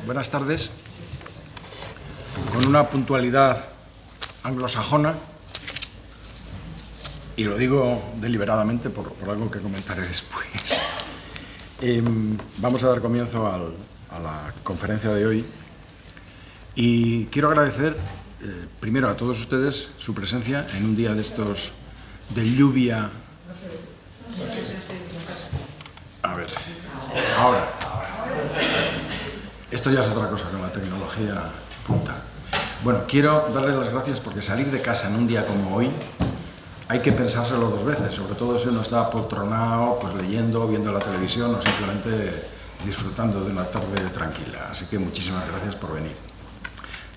Buenas tardes. Con una puntualidad anglosajona, y lo digo deliberadamente por algo que comentaré después, vamos a dar comienzo a la conferencia de hoy. Y quiero agradecer primero a todos ustedes su presencia en un día de estos de lluvia. A ver, ahora. Esto ya es otra cosa con la tecnología punta. Bueno, quiero darles las gracias porque salir de casa en un día como hoy hay que pensárselo dos veces, sobre todo si uno está apoltronado, pues leyendo, viendo la televisión o simplemente disfrutando de una tarde tranquila. Así que muchísimas gracias por venir.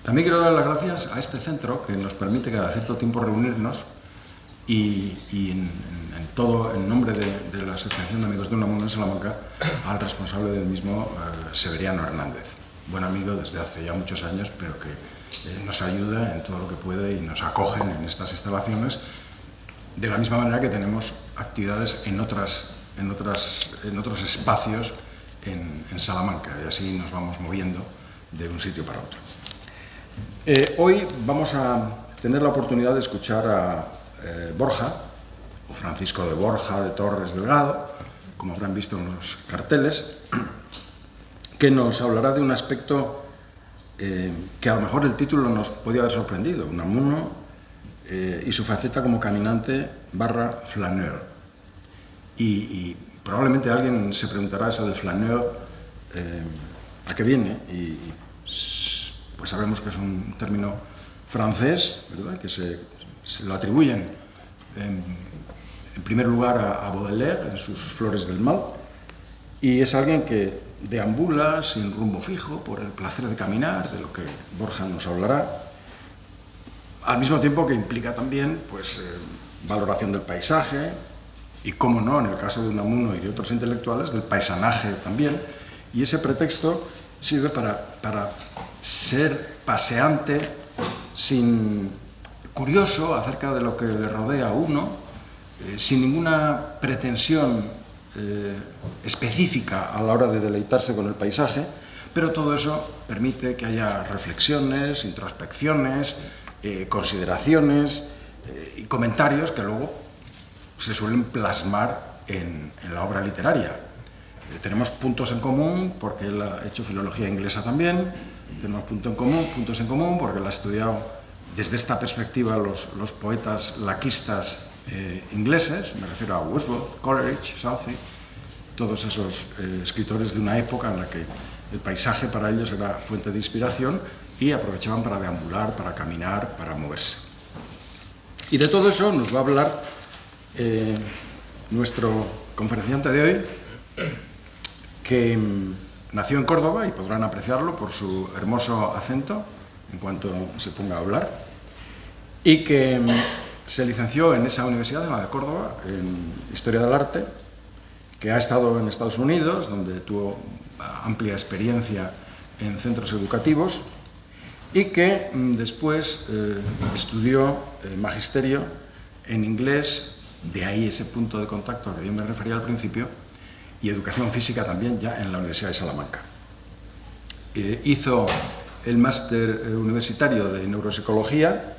También quiero dar las gracias a este centro que nos permite cada cierto tiempo reunirnos y en nombre de la Asociación de Amigos de Unamuno en Salamanca, al responsable del mismo, Severiano Hernández, buen amigo desde hace ya muchos años, pero que nos ayuda en todo lo que puede y nos acogen en estas instalaciones, de la misma manera que tenemos actividades en otros espacios en Salamanca, y así nos vamos moviendo de un sitio para otro. Hoy vamos a tener la oportunidad de escuchar a Borja, o Francisco de Borja de Torres Delgado, como habrán visto en los carteles, que nos hablará de un aspecto que a lo mejor el título nos podía haber sorprendido, Unamuno y su faceta como caminante / flaneur. Y probablemente alguien se preguntará eso de flaneur, ¿a qué viene? Y pues sabemos que es un término francés, ¿verdad?, que se lo atribuyen en primer lugar a Baudelaire en sus Flores del Mal, y es alguien que deambula sin rumbo fijo por el placer de caminar, de lo que Borja nos hablará, al mismo tiempo que implica también pues, valoración del paisaje y, cómo no, en el caso de Unamuno y de otros intelectuales, del paisanaje también, y ese pretexto sirve para ser paseante, curioso acerca de lo que le rodea a uno, sin ninguna pretensión específica a la hora de deleitarse con el paisaje, pero todo eso permite que haya reflexiones, introspecciones, consideraciones y comentarios que luego se suelen plasmar en la obra literaria. Tenemos puntos en común porque él ha hecho filología inglesa también, tenemos puntos en común porque él ha estudiado desde esta perspectiva los poetas laquistas ingleses, me refiero a Wordsworth, Coleridge, Southey, todos esos escritores de una época en la que el paisaje para ellos era fuente de inspiración y aprovechaban para deambular, para caminar, para moverse. Y de todo eso nos va a hablar nuestro conferenciante de hoy, que nació en Córdoba, y podrán apreciarlo por su hermoso acento en cuanto se ponga a hablar, y que se licenció en esa universidad, en la de Córdoba, en Historia del Arte, que ha estado en Estados Unidos, donde tuvo amplia experiencia en centros educativos, y que después estudió magisterio en inglés, de ahí ese punto de contacto al que yo me refería al principio, y educación física también ya en la Universidad de Salamanca. Hizo el máster universitario de neuropsicología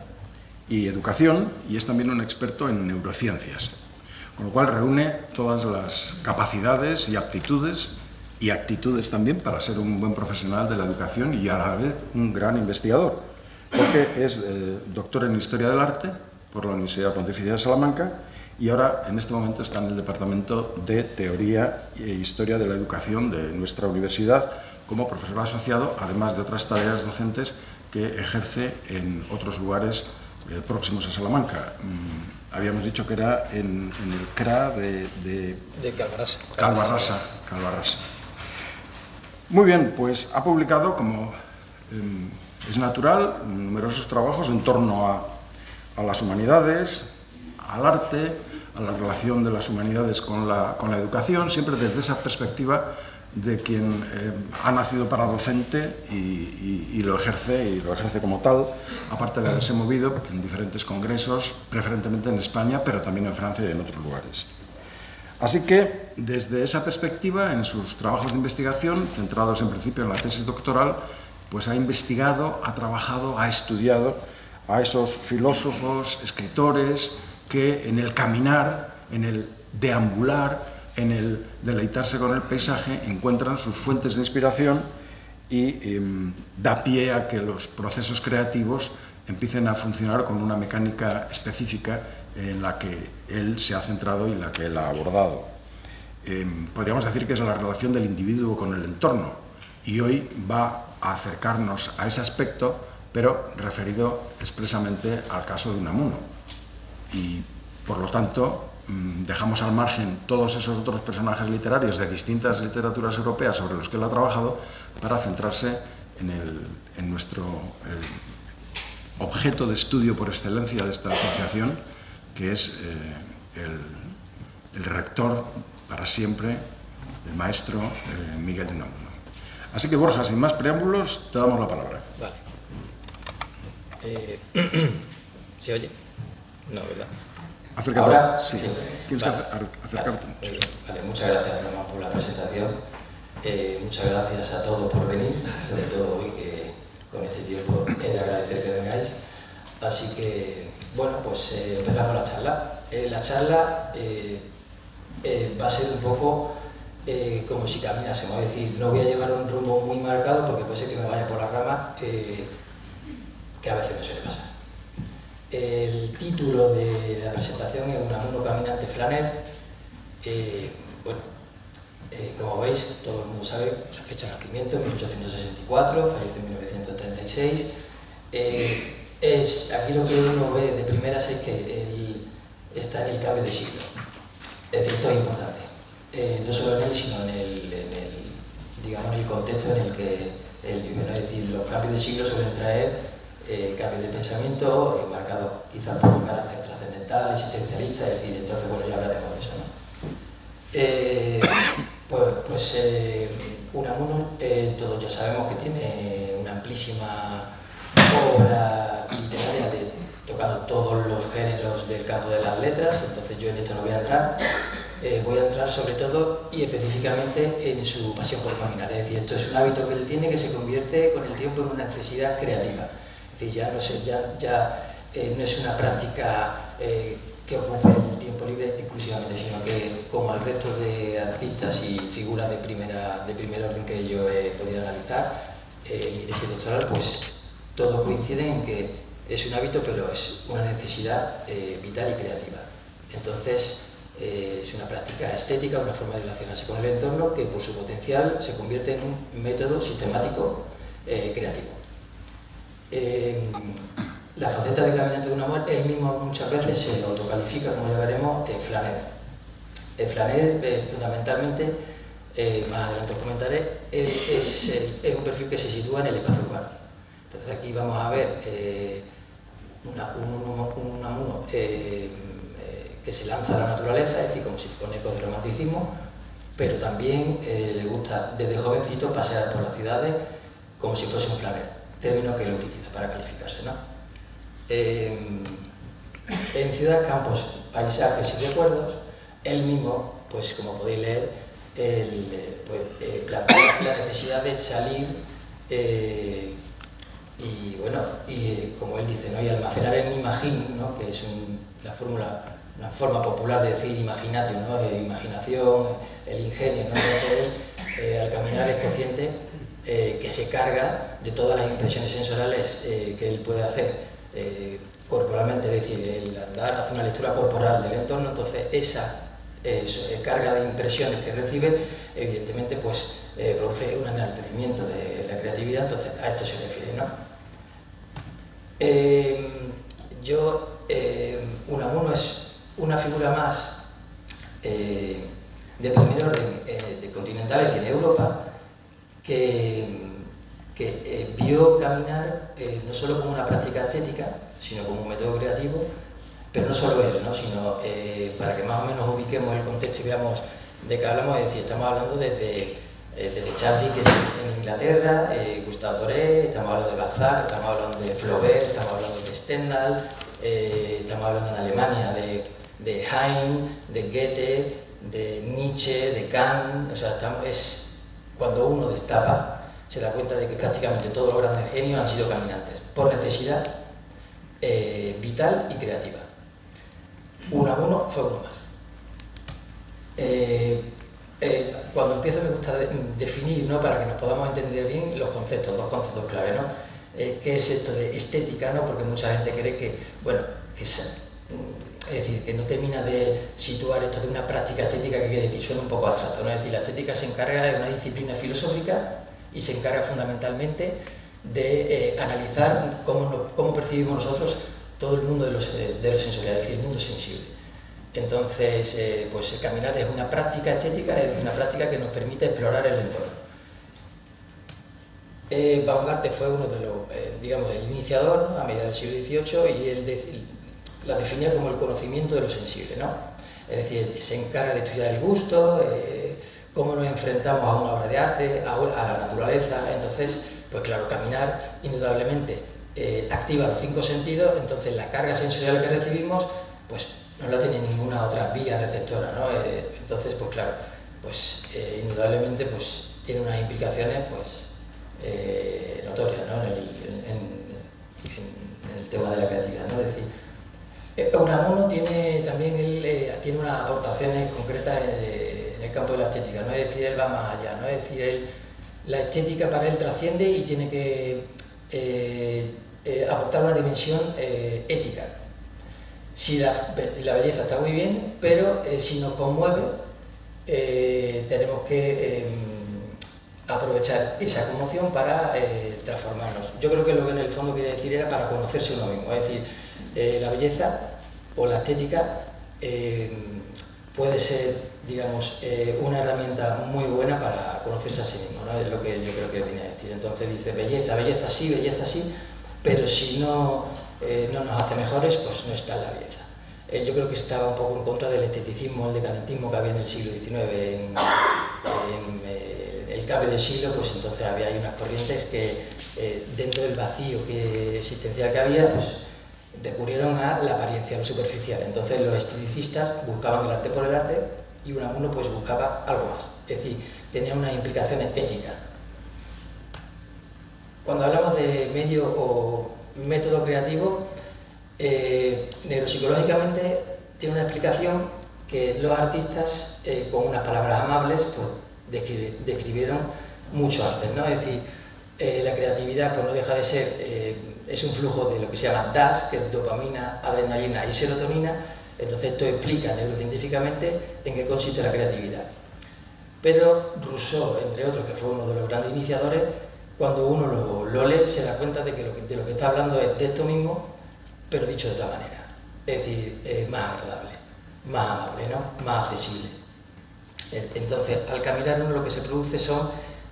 y educación, y es también un experto en neurociencias, con lo cual reúne todas las capacidades y aptitudes y actitudes también para ser un buen profesional de la educación y a la vez un gran investigador, porque es doctor en Historia del Arte por la Universidad Pontificia de Salamanca y ahora en este momento está en el Departamento de Teoría e Historia de la Educación de nuestra universidad como profesor asociado, además de otras tareas docentes que ejerce en otros lugares próximos a Salamanca. Habíamos dicho que era en el CRA de Calvarrasa. Muy bien, pues ha publicado, como es natural, numerosos trabajos en torno a las humanidades, al arte, a la relación de las humanidades con la educación, siempre desde esa perspectiva de quien ha nacido para docente y lo ejerce como tal, aparte de haberse movido en diferentes congresos, preferentemente en España, pero también en Francia y en otros lugares. Así que que desde esa perspectiva, en sus trabajos de investigación, centrados en principio en la tesis doctoral, pues ha investigado, ha trabajado, ha estudiado a esos filósofos, escritores, que en el caminar, en el deambular, en el deleitarse con el paisaje, encuentran sus fuentes de inspiración y da pie a que los procesos creativos empiecen a funcionar con una mecánica específica en la que él se ha centrado y la que él ha abordado. Podríamos decir que es la relación del individuo con el entorno, y hoy va a acercarnos a ese aspecto, pero referido expresamente al caso de Unamuno. Y, por lo tanto, dejamos al margen todos esos otros personajes literarios de distintas literaturas europeas sobre los que él ha trabajado para centrarse en nuestro objeto de estudio por excelencia de esta asociación, que es el rector para siempre, el maestro Miguel de Unamuno. Así que, Borja, sin más preámbulos, te damos la palabra. Vale. ¿Se oye? No, ¿verdad? Acércate. Ahora sí. Tienes Vale. que acercarte mucho. Vale, muchas gracias, Norma, por la presentación. Muchas gracias a todos por venir, sobre todo hoy que con este tiempo he de agradecer que vengáis. Así que, bueno, pues empezamos la charla. La charla va a ser un poco como si caminásemos, es decir, no voy a llevar un rumbo muy marcado porque puede ser que me vaya por la rama, que a veces me suele pasar. El título de la presentación es Unamuno caminante flaner. Bueno, como veis, todo el mundo sabe la fecha de nacimiento, 1864, fallece en 1936. Aquí lo que uno ve de primeras es que él está en el cambio de siglo. Es decir, esto es importante. No solo en él, sino digamos, en el contexto en el que él vive. Es decir, los cambios de siglo suelen traer cambios de pensamiento marcados quizás por un carácter trascendental, existencialista, es decir, entonces, bueno, ya hablaremos de eso, ¿no? Pues Unamuno, todos ya sabemos que tiene una amplísima obra literaria tocando todos los géneros del campo de las letras, entonces yo en esto no voy a entrar. Voy a entrar sobre todo y específicamente en su pasión por caminar, es decir, esto es un hábito que él tiene que se convierte con el tiempo en una necesidad creativa. Es decir, ya no es una práctica que ocupe el tiempo libre exclusivamente, sino que, como al resto de artistas y figuras de primer orden que yo he podido analizar en mi tesis doctoral, pues todos coinciden en que es un hábito, pero es una necesidad vital y creativa. Entonces, es una práctica estética, una forma de relacionarse con el entorno que, por su potencial, se convierte en un método sistemático creativo. La faceta de caminante de Unamuno, él mismo muchas veces se autocalifica, como ya veremos, flaner. El flaner, fundamentalmente, más adelante os comentaré, es un perfil que se sitúa en el espacio urbano. Entonces aquí vamos a ver un Unamuno que se lanza a la naturaleza, es decir, como si con ecos de romanticismo, pero también le gusta desde jovencito pasear por las ciudades como si fuese un flaner, término que él utiliza para calificarse, ¿no? En ciudad, campos, paisajes y recuerdos, él mismo, pues como podéis leer, plantea la necesidad de salir y bueno, como él dice, ¿no? Y almacenar en imagín, ¿no? Que es una forma popular de decir imaginatio, ¿no? Imaginación, el ingenio, ¿no? Entonces él, al caminar es consciente que se carga de todas las impresiones sensoriales que él puede hacer corporalmente, es decir, el andar hace una lectura corporal del entorno, entonces esa carga de impresiones que recibe, evidentemente, pues produce un enaltecimiento de la creatividad, entonces a esto se refiere, ¿no? Unamuno es una figura más de primer orden de continental, es decir, en Europa, que vio caminar no solo como una práctica estética, sino como un método creativo, pero no solo él, ¿no? Sino para que más o menos ubiquemos el contexto y veamos de qué hablamos, es decir, estamos hablando desde Chadwick, que es en Inglaterra, Gustave Doré, estamos hablando de Balzac, estamos hablando de Flaubert, estamos hablando de Stendhal, estamos hablando en Alemania de Heine, de Goethe, de Nietzsche, de Kant, o sea, es cuando uno destapa, se da cuenta de que prácticamente todos los grandes genios han sido caminantes, por necesidad vital y creativa. Unamuno fue uno más. Cuando empiezo me gusta definir, ¿no?, para que nos podamos entender bien los conceptos, dos conceptos clave, ¿no? ¿Qué es esto de estética, ¿no? Porque mucha gente cree que, bueno, es decir, que no termina de situar esto de una práctica estética, que quiere decir, suena un poco abstracto, ¿no? Es decir, la estética se encarga de una disciplina filosófica y se encarga fundamentalmente de analizar cómo percibimos nosotros todo el mundo de lo sensorial, es decir, el mundo sensible. Entonces, pues caminar es una práctica estética, es una práctica que nos permite explorar el entorno. Baumgarten fue uno de los, digamos, el iniciador a mediados del siglo XVIII, y él la definía como el conocimiento de lo sensible, ¿no? Es decir, se encarga de estudiar el gusto, cómo nos enfrentamos a una obra de arte, a la naturaleza. Entonces, pues claro, caminar indudablemente activa los 5 sentidos, entonces la carga sensorial que recibimos, pues no la tiene ninguna otra vía receptora, ¿no? Entonces, pues claro, pues indudablemente pues tiene unas implicaciones pues notorias, ¿no?, en el tema de la creatividad, ¿no? Es decir, Unamuno tiene también tiene unas aportaciones concretas en el campo de la estética, ¿no? Es decir, él va más allá, ¿no? Es decir, la estética para él trasciende y tiene que aportar una dimensión ética. Si la belleza está muy bien, pero si nos conmueve, tenemos que aprovechar esa conmoción para transformarnos. Yo creo que lo que en el fondo quería decir era para conocerse uno mismo, es decir, la belleza o la estética puede ser, digamos, una herramienta muy buena para conocerse a sí mismo, ¿no? Es lo que yo creo que viene a decir. Entonces dice, belleza sí, pero si no nos hace mejores, pues no está en la belleza. Yo creo que estaba un poco en contra del esteticismo, el decadentismo que había en el siglo XIX, en el cambio del siglo, pues entonces había ahí unas corrientes que dentro del vacío existencial que había, pues recurrieron a la apariencia, a lo superficial. Entonces los esteticistas buscaban el arte por el arte y Unamuno pues buscaba algo más, es decir, tenía unas implicaciones éticas. Cuando hablamos de medio o método creativo, neuropsicológicamente tiene una explicación que los artistas, con unas palabras amables, pues describieron mucho antes, ¿no? Es decir, la creatividad pues no deja de ser, es un flujo de lo que se llama DAS, que es dopamina, adrenalina y serotonina. Entonces esto explica neurocientíficamente en qué consiste la creatividad. Pero Rousseau, entre otros, que fue uno de los grandes iniciadores, cuando uno lo lee se da cuenta de que de lo que está hablando es de esto mismo, pero dicho de otra manera. Es decir, más agradable, más amable, ¿no?, más accesible. Entonces, al caminar uno lo que se produce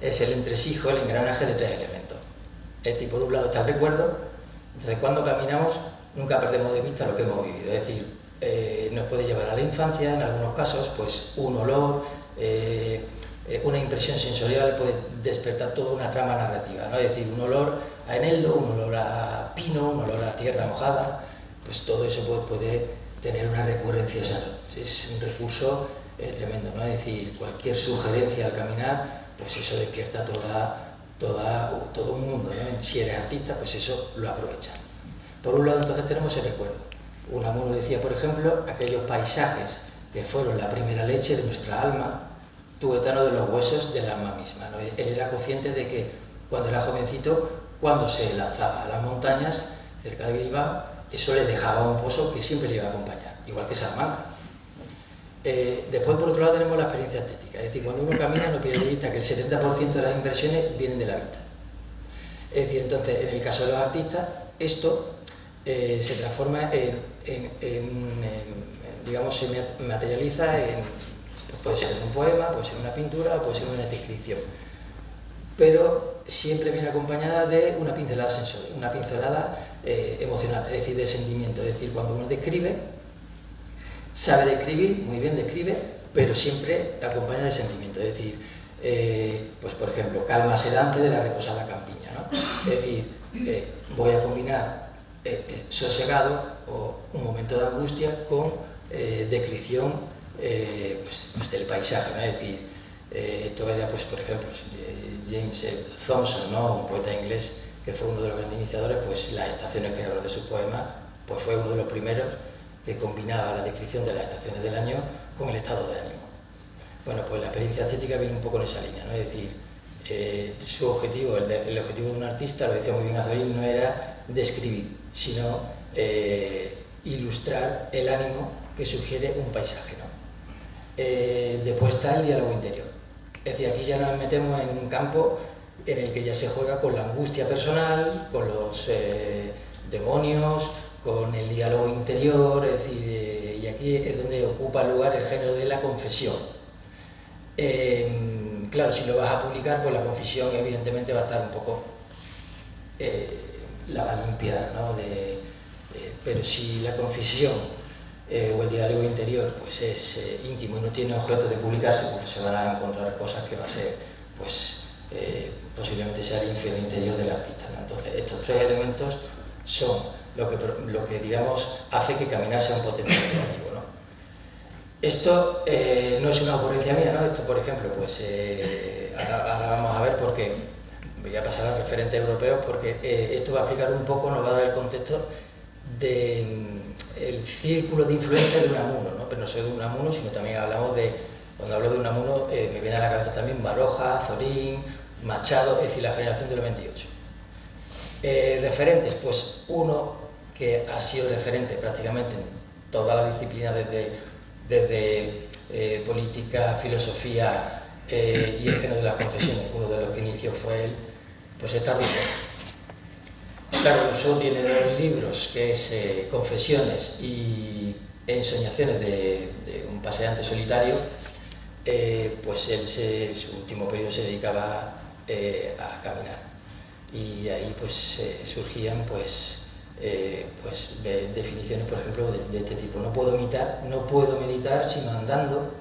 es el entresijo, el engranaje de 3 elementos. Es decir, por un lado está el recuerdo. Entonces, cuando caminamos nunca perdemos de vista lo que hemos vivido. Es decir, nos puede llevar a la infancia, en algunos casos, pues un olor, una impresión sensorial puede despertar toda una trama narrativa, ¿no? Es decir, un olor a eneldo, un olor a pino, un olor a tierra mojada, pues todo eso puede tener una recurrencia, o sea, es un recurso tremendo, ¿no? Es decir, cualquier sugerencia al caminar, pues eso despierta todo un mundo, ¿no? Si eres artista, pues eso lo aprovecha. Por un lado, entonces tenemos el recuerdo. Unamuno decía, por ejemplo, aquellos paisajes que fueron la primera leche de nuestra alma, tuétano de los huesos del alma misma, ¿no? Él era consciente de que cuando era jovencito, cuando se lanzaba a las montañas cerca de Bilbao, eso le dejaba un pozo que siempre le iba a acompañar, igual que Salamanca. Después, por otro lado, tenemos la experiencia estética, es decir, cuando uno camina no pierde de vista que el 70% de las impresiones vienen de la vista. Es decir, entonces, en el caso de los artistas, esto se transforma digamos, se materializa puede ser en un poema, puede ser en una pintura o puede ser en una descripción. Pero siempre viene acompañada de una pincelada sensorial, una pincelada emocional, es decir, de sentimiento. Es decir, cuando uno describe, sabe describir, muy bien describe, pero siempre acompaña de sentimiento. Es decir, pues por ejemplo, calma sedante de la reposada campiña, ¿no? Es decir, voy a combinar sosegado o un momento de angustia con descripción pues del paisaje, ¿no? Es decir, esto era, pues, por ejemplo, James Thomson, ¿no? Un poeta inglés que fue uno de los grandes iniciadores, pues las estaciones, que era uno de sus poemas, pues fue uno de los primeros que combinaba la descripción de las estaciones del año con el estado de ánimo. Bueno, pues la experiencia estética viene un poco en esa línea, ¿no? Es decir, su objetivo, el objetivo de un artista, lo decía muy bien Azorín, no era describir, sino ilustrar el ánimo que sugiere un paisaje, ¿no? Después está el diálogo interior. Es decir, aquí ya nos metemos en un campo en el que ya se juega con la angustia personal, con los demonios, con el diálogo interior, es decir, y aquí es donde ocupa lugar el género de la confesión. Claro, si lo vas a publicar, pues la confesión evidentemente va a estar un poco, la va a limpiar, ¿no? Pero si la confesión o el diálogo interior pues es íntimo y no tiene objeto de publicarse, pues se van a encontrar cosas que va a ser, pues posiblemente sea el infierno interior del artista, ¿no? Entonces, estos tres elementos son lo que digamos hace que caminar sea un potencial creativo, ¿no? Esto no es una ocurrencia mía, ¿no? Esto, por ejemplo, pues ahora vamos a ver por qué. Voy a pasar a referentes europeos porque esto va a explicar un poco, nos va a dar el contexto del círculo de influencia de Unamuno, ¿no? Pero no solo de Unamuno, sino también hablamos de, cuando hablo de Unamuno, me viene a la cabeza también Baroja, Azorín, Machado, es decir, la generación de los 28. Referentes, pues uno que ha sido referente prácticamente en toda la disciplina desde política, filosofía y el género de las confesiones, uno de los que inició fue él, pues está Rousseau. Claro, Rousseau tiene dos libros, que es Confesiones y Ensoñaciones de un paseante solitario. Pues él su último periodo se dedicaba a caminar, y ahí pues surgían pues definiciones, por ejemplo, de este tipo: no puedo meditar sino andando,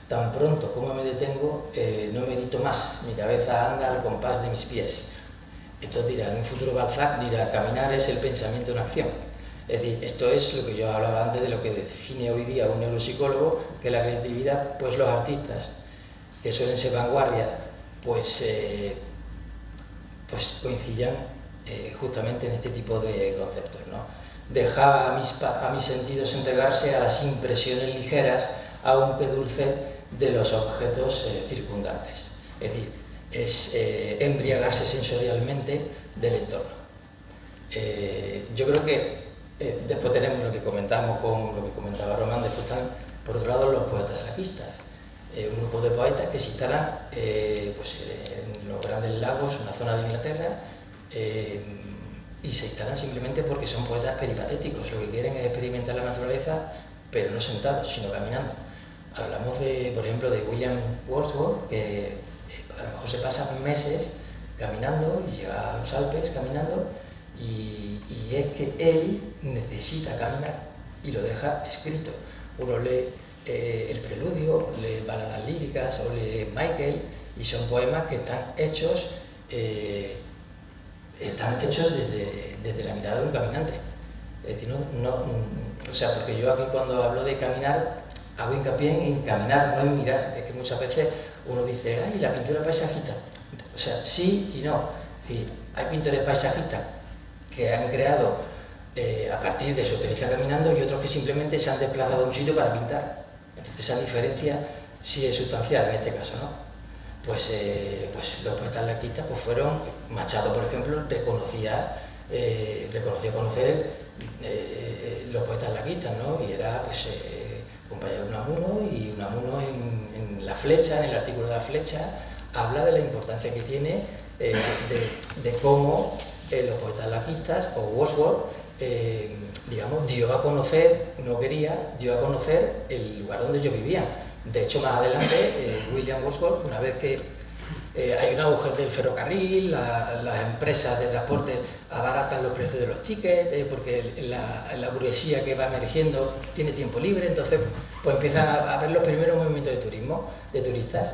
tan pronto como me detengo no medito más, mi cabeza anda al compás de mis pies. Esto dirá, en un futuro Balzac dirá, caminar es el pensamiento en acción. Es decir, esto es lo que yo hablaba antes de lo que define hoy día un neuropsicólogo, que la creatividad, pues los artistas que suelen ser vanguardia, pues coincidan justamente en este tipo de conceptos, ¿no? Dejaba a mis sentidos entregarse a las impresiones ligeras, aunque dulces, de los objetos circundantes. Es decir, es embriagarse sensorialmente del entorno. Yo creo que después tenemos lo que comentamos con lo que comentaba Román, después están, por otro lado, los poetas laquistas. Un grupo de poetas que se instalan pues, en los Grandes Lagos, una zona de Inglaterra, y se instalan simplemente porque son poetas peripatéticos. Lo que quieren es experimentar la naturaleza, pero no sentados, sino caminando. Hablamos, por ejemplo, de William Wordsworth, que a lo mejor se pasa meses caminando y llega a los Alpes caminando, y es que él necesita caminar y lo deja escrito. Uno lee el Preludio, lee baladas líricas o lee Michael, y son poemas que están hechos desde la mirada de un caminante. Es decir, o sea, porque yo aquí cuando hablo de caminar hago hincapié en caminar, no en mirar. Es que muchas veces uno dice, ay, la pintura paisajista. O sea, sí y no. Es decir, hay pintores paisajistas que han creado a partir de su experiencia caminando, y otros que simplemente se han desplazado a un sitio para pintar. Entonces esa diferencia sí es sustancial en este caso, ¿no? Pues los poetas laquistas pues fueron, Machado, por ejemplo, reconocía conocer los poetas laquistas, ¿no? Y era pues compañero de Unamuno, y Unamuno en La Flecha, en el artículo de La Flecha, habla de la importancia que tiene de cómo los poetas laquistas o Wordsworth, digamos, dio a conocer el lugar donde ellos vivían. De hecho, más adelante, William Wordsworth, una vez que hay un auge del ferrocarril, las empresas de transporte abaratan los precios de los tickets, porque la burguesía que va emergiendo tiene tiempo libre, entonces pues empiezan a haber los primeros movimientos de turistas.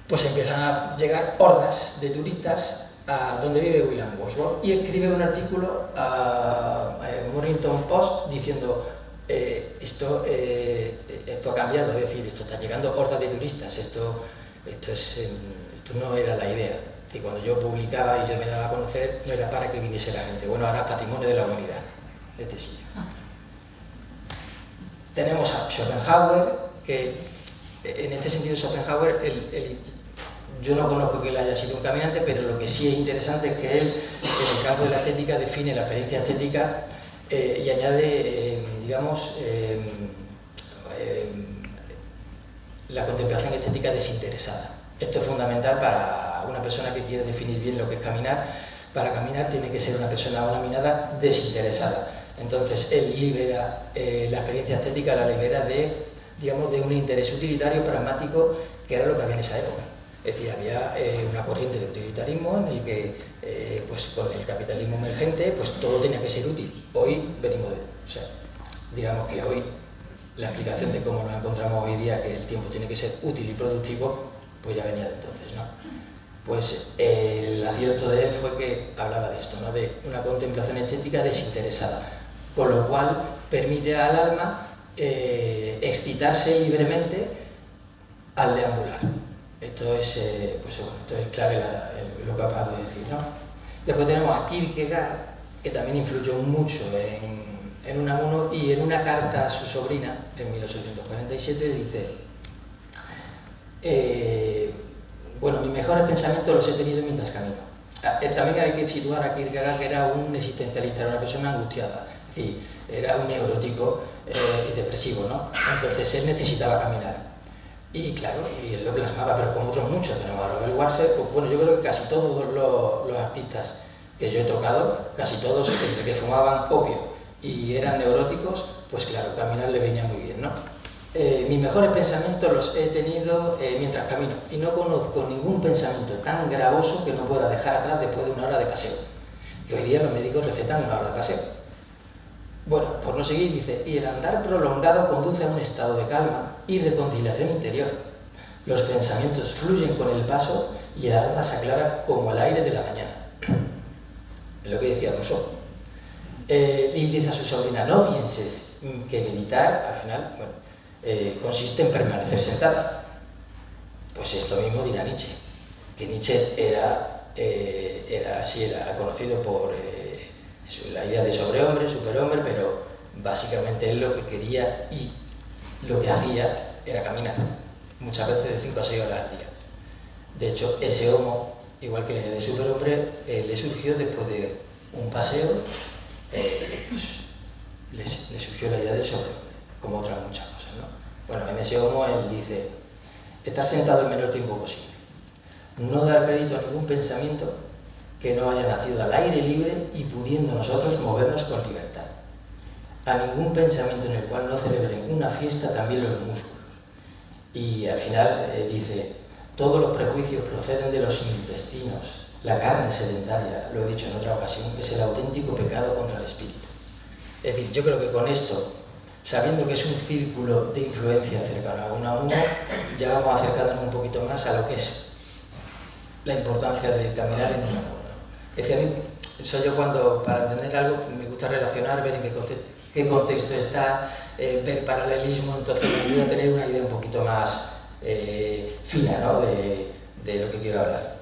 Pues empiezan a llegar hordas de turistas a donde vive William Wordsworth, y escribe un artículo a Mornington Post diciendo esto ha cambiado, es decir, esto está llegando hordas de turistas, esto no era la idea. Y cuando yo publicaba y yo me daba a conocer, no era para que viniese la gente, bueno, ahora es patrimonio de la humanidad, este sitio. Tenemos a Schopenhauer, que en este sentido Schopenhauer, yo no conozco que él haya sido un caminante, pero lo que sí es interesante es que él, en el campo de la estética, define la experiencia estética y añade, digamos, la contemplación estética desinteresada. Esto es fundamental para una persona que quiere definir bien lo que es caminar. Para caminar tiene que ser una persona, una mirada desinteresada. Entonces él libera la experiencia estética, la libera de, digamos, de un interés utilitario, pragmático, que era lo que había en esa época. Es decir, había una corriente de utilitarismo en el que, pues con el capitalismo emergente, pues todo tenía que ser útil. Hoy venimos de... O sea, digamos que hoy la explicación de cómo nos encontramos hoy día, que el tiempo tiene que ser útil y productivo, pues ya venía de entonces, ¿no? Pues el acierto de él fue que hablaba de esto, ¿no? De una contemplación estética desinteresada, con lo cual permite al alma excitarse libremente al deambular. Esto es, pues, esto es clave lo que acabo de decir, ¿no? Después tenemos a Kierkegaard, que también influyó mucho en Unamuno, y en una carta a su sobrina, en 1847, dice: bueno, mis mejores pensamientos los he tenido mientras camino. También hay que situar a Kierkegaard, que era un existencialista, era una persona angustiada, es decir, era un neurótico y depresivo, ¿no? Entonces él necesitaba caminar. Y claro, y él lo plasmaba, pero como otros muchos. Tenemos a Robert Walser, pues bueno, yo creo que casi todos los artistas que yo he tocado, casi todos, entre que fumaban opio y eran neuróticos, pues claro, caminar le venía muy bien, ¿no? Mis mejores pensamientos los he tenido mientras camino, y no conozco ningún pensamiento tan gravoso que no pueda dejar atrás después de una hora de paseo, que hoy día los médicos recetan una hora de paseo. Bueno, por no seguir, dice: y el andar prolongado conduce a un estado de calma y reconciliación interior. Los pensamientos fluyen con el paso y el alma se aclara como el aire de la mañana. Es lo que decía Rousseau. Y dice a su sobrina: no pienses que meditar, al final, bueno, consiste en permanecer sentada. Pues esto mismo dirá Nietzsche, que Nietzsche era conocido por la idea de sobrehombre, superhombre, pero básicamente él lo que quería y lo que hacía era caminar, muchas veces de 5 a 6 horas al día. De hecho, ese homo, igual que el de superhombre, le surgió después de un paseo, pues, le surgió la idea del sobrehombre, como otras muchas cosas, ¿no? Bueno, en ese homo él dice: estar sentado el menor tiempo posible, no dar crédito a ningún pensamiento que no haya nacido al aire libre y pudiendo nosotros movernos con libertad, a ningún pensamiento en el cual no celebren una fiesta también los músculos. Y al final dice: todos los prejuicios proceden de los intestinos, la carne sedentaria, lo he dicho en otra ocasión, es el auténtico pecado contra el espíritu. Es decir, yo creo que con esto, sabiendo que es un círculo de influencia cercano a uno, ya vamos acercándonos un poquito más a lo que es la importancia de caminar en una mundo. Es decir, a mí, soy yo cuando, para entender algo, me gusta relacionar, ver en qué contexto está, ver paralelismo, entonces me ayuda a tener una idea un poquito más fina, ¿no?, de lo que quiero hablar.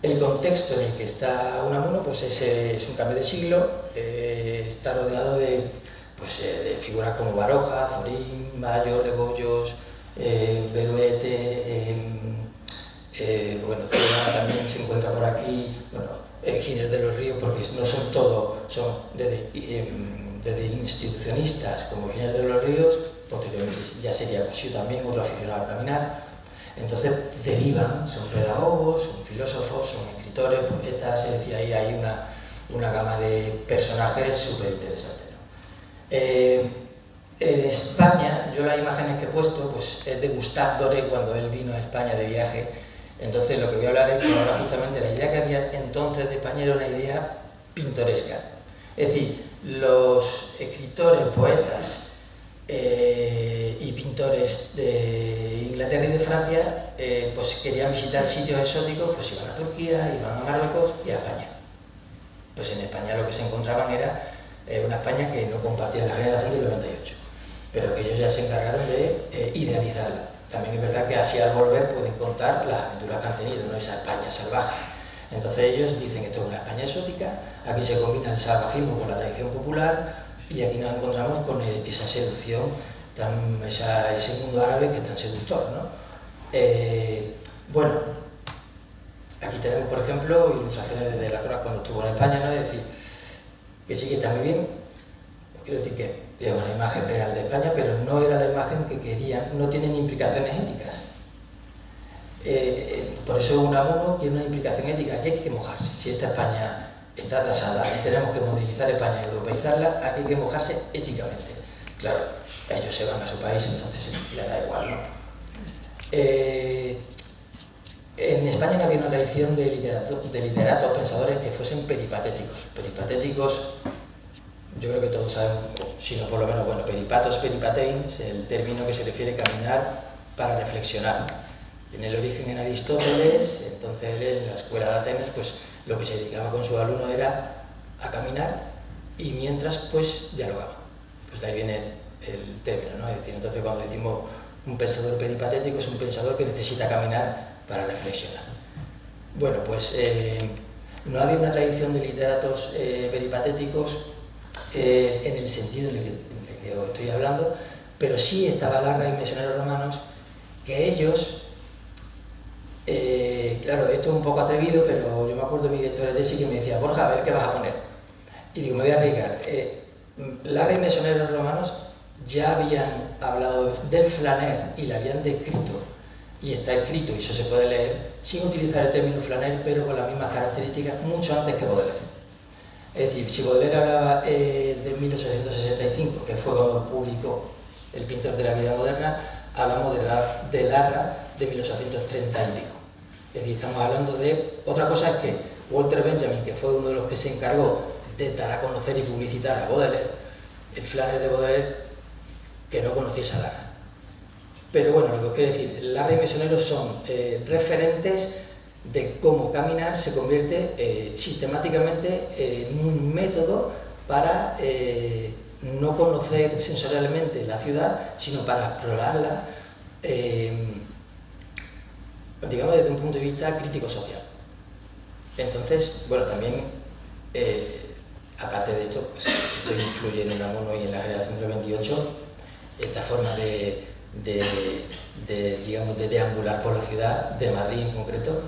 El contexto en el que está Unamuno, pues es un cambio de siglo, está rodeado de figuras como Baroja, Zorín, Mayo, Rebollos, Beruete, bueno, Ciudad también se encuentra por aquí, bueno, Giner de los Ríos, porque no son todos, son desde institucionistas como Giner de los Ríos, posteriormente ya sería Cosío también, otro aficionado a caminar. Entonces derivan, son pedagogos, son filósofos, son escritores, poetas, es decir, ahí hay una gama de personajes súper interesantes, ¿no? En España, yo las imágenes que he puesto, pues es de Gustave Doré cuando él vino a España de viaje. Entonces lo que voy a hablar es que ahora justamente la idea que había entonces de España era una idea pintoresca. Es decir, los escritores, poetas y pintores de Inglaterra y de Francia pues querían visitar sitios exóticos, pues iban a Turquía, iban a Marruecos y a España. Pues en España lo que se encontraban era una España que no compartía la generación del 98. pero que ellos ya se encargaron de idealizarla. También es verdad que así al volver pueden contar las aventuras que han tenido, ¿no? Esa España salvaje. Entonces ellos dicen que esto es una España exótica, aquí se combina el salvajismo con la tradición popular y aquí nos encontramos con esa seducción, ese mundo árabe que es tan seductor, ¿no? Bueno, aquí tenemos, por ejemplo, ilustraciones de la Croix cuando estuvo en España, ¿no? Es decir, que sí que está muy bien, quiero decir que es una imagen real de España, pero no era la imagen que querían, no tienen implicaciones éticas. Por eso Unamuno tiene una implicación ética, aquí hay que mojarse. Si esta España está atrasada y tenemos que modernizar España y europeizarla, aquí hay que mojarse éticamente. Claro, ellos se van a su país, entonces les da igual, ¿no? En España no había una tradición de literatos, pensadores que fuesen peripatéticos. Peripatéticos, yo creo que todos sabemos, si no por lo menos, bueno, peripatos, peripatein, es el término que se refiere a caminar para reflexionar. Tiene el origen en Aristóteles, entonces él en la escuela de Atenas, pues lo que se dedicaba con su alumno era a caminar y mientras pues dialogaba. Pues de ahí viene el término, ¿no? Es decir, entonces cuando decimos un pensador peripatético es un pensador que necesita caminar para reflexionar. Bueno, pues no había una tradición de literatos peripatéticos en el sentido en el que os estoy hablando, pero sí estaba Larra y Mesonero Romanos, que ellos, claro, esto es un poco atrevido, pero yo me acuerdo de mi director de tesis que me decía, Borja, a ver qué vas a poner. Y digo, me voy a arriesgar. Larra y Mesonero Romanos ya habían hablado del flaner y la habían descrito, y está escrito, y eso se puede leer, sin utilizar el término flaner, pero con las mismas características, mucho antes que Baudelaire. Es decir, si Baudelaire hablaba de 1865, que fue cuando publicó El pintor de la vida moderna, hablamos de Larra de 1830 y pico. Es decir, estamos hablando de... Otra cosa es que Walter Benjamin, que fue uno de los que se encargó de dar a conocer y publicitar a Baudelaire, el flaner de Baudelaire, que no conociese a Larra. Pero bueno, lo que os quiero decir, Larra y Mesonero son referentes de cómo caminar se convierte sistemáticamente en un método para no conocer sensorialmente la ciudad, sino para explorarla, digamos, desde un punto de vista crítico-social. Entonces, bueno, también, aparte de esto, pues, esto influye en Unamuno y en la generación del 28, esta forma digamos, de deambular por la ciudad, de Madrid en concreto,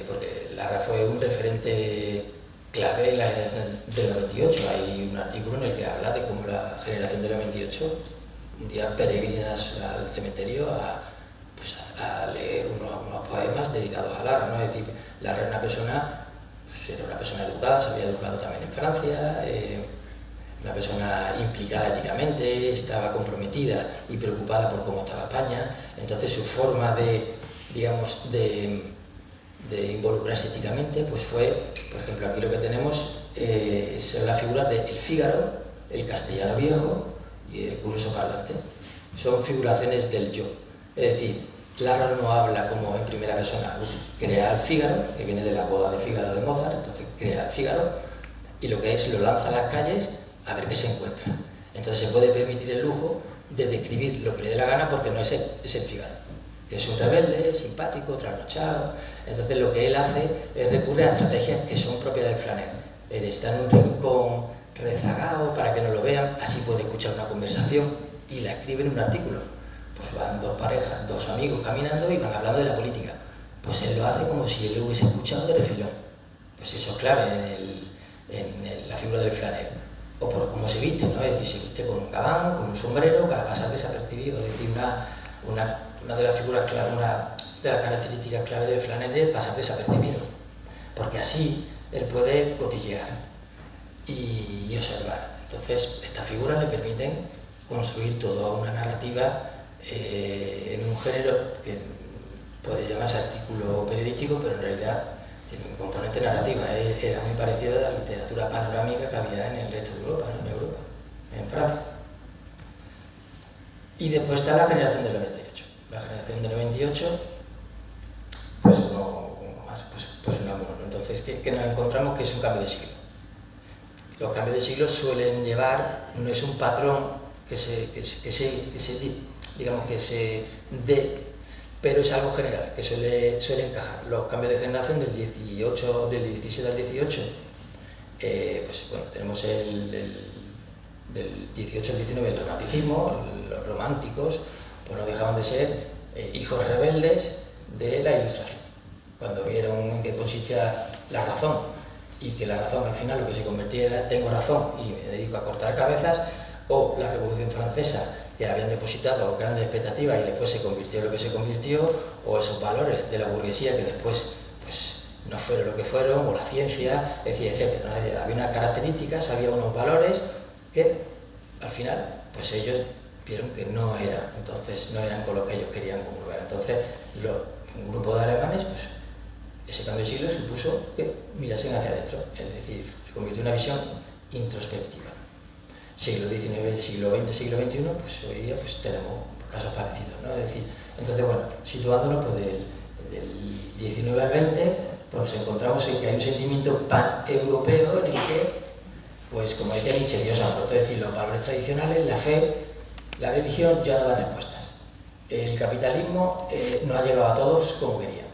porque Larra fue un referente clave en la generación del 98. Hay un artículo en el que habla de cómo la generación del 98 un día peregrinas al cementerio a leer unos poemas dedicados a Larra, ¿no? Es decir, Larra era una persona, pues, era una persona educada, se había educado también en Francia, una persona implicada éticamente, estaba comprometida y preocupada por cómo estaba España. Entonces su forma digamos, de involucrarse éticamente, pues fue, por ejemplo, aquí lo que tenemos es la figura de El Fígaro, el castellano viejo y el curioso parlante. Son figuraciones del yo. Es decir, Larra no habla como en primera persona, crea el Fígaro, que viene de la boda de Fígaro de Mozart, entonces crea el Fígaro, y lo que es, lo lanza a las calles a ver qué se encuentra. Entonces se puede permitir el lujo de describir lo que le dé la gana porque no es él, es el Fígaro, que es un rebelde, simpático, trasnochado. Entonces lo que él hace es recurrir a estrategias que son propias del flaner. Él está en un rincón rezagado para que no lo vean, así puede escuchar una conversación y la escribe en un artículo. Pues van dos parejas, dos amigos caminando y van hablando de la política. Pues él lo hace como si él lo hubiese escuchado de refilón. Pues eso es clave en la figura del flaner. O por cómo se viste, ¿no? Es decir, se viste con un gabán, con un sombrero, para pasar desapercibido. Es decir, una de las figuras clave, una de las características clave del flaner es pasar desapercibido. Porque así él puede cotillear y observar. Entonces, estas figuras le permiten construir toda una narrativa en un género que puede llamarse artículo periodístico, pero en realidad tiene un componente narrativa. Era muy parecido a la literatura panorámica que había en el resto de Europa, ¿no? En Europa, en Francia. Y después está la generación del 98. La generación del 98, pues uno más, pues un amor. Entonces, ¿qué nos encontramos? Que es un cambio de siglo. Los cambios de siglo suelen llevar, no es un patrón digamos, que se dé, pero es algo general, que suele encajar. Los cambios de generación del 17 al 18, pues bueno, tenemos del 18 al 19 el romanticismo, los románticos, pues no dejaban de ser hijos rebeldes de la Ilustración, cuando vieron en qué consistía la razón, y que la razón al final lo que se convertía era tengo razón y me dedico a cortar cabezas, o la Revolución Francesa, que habían depositado grandes expectativas y después se convirtió en lo que se convirtió, o esos valores de la burguesía que después pues, no fueron lo que fueron, o la ciencia, etc. ¿no? Había unas características, había unos valores que al final pues ellos vieron que no eran, entonces no eran con lo que ellos querían comulgar. Entonces un grupo de alemanes, pues ese cambio de siglo supuso que mirasen hacia adentro, es decir, se convirtió en una visión introspectiva. Siglo XIX, siglo XX, siglo XXI, pues hoy día pues, tenemos casos parecidos, ¿no? Es decir, entonces, bueno, situándonos pues, del 19 al 20, pues nos encontramos en que hay un sentimiento pan-europeo en el que, pues como decía Nietzsche, Dios ha roto, es decir, los valores tradicionales, la fe, la religión ya no dan respuestas. El capitalismo no ha llegado a todos como quería.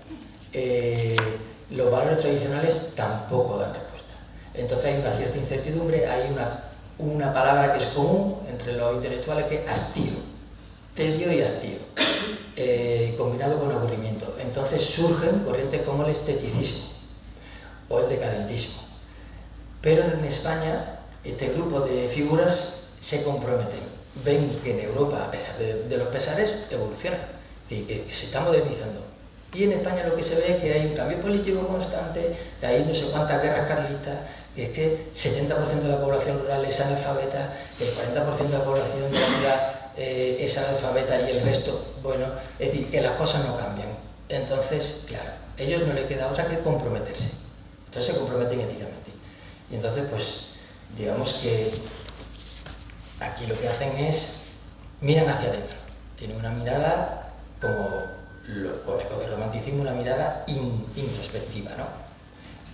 Los valores tradicionales tampoco dan respuesta. Entonces hay una cierta incertidumbre, hay una palabra que es común entre los intelectuales que es hastío, tedio y hastío, combinado con aburrimiento. Entonces surgen corrientes como el esteticismo o el decadentismo. Pero en España este grupo de figuras se comprometen, ven que en Europa, a pesar de los pesares, evoluciona, es decir, que se está modernizando. Y en España lo que se ve es que hay un cambio político constante, que hay no sé cuántas guerras carlistas, que es que 70% de la población rural es analfabeta, el 40% de la población de la ciudad es analfabeta y el resto, bueno, es decir, que las cosas no cambian. Entonces, claro, a ellos no les queda otra que comprometerse. Entonces se comprometen éticamente. Y entonces, pues, digamos que aquí lo que hacen es, miran hacia adentro. Tienen una mirada, como con ecos de romanticismo, una mirada introspectiva, ¿no?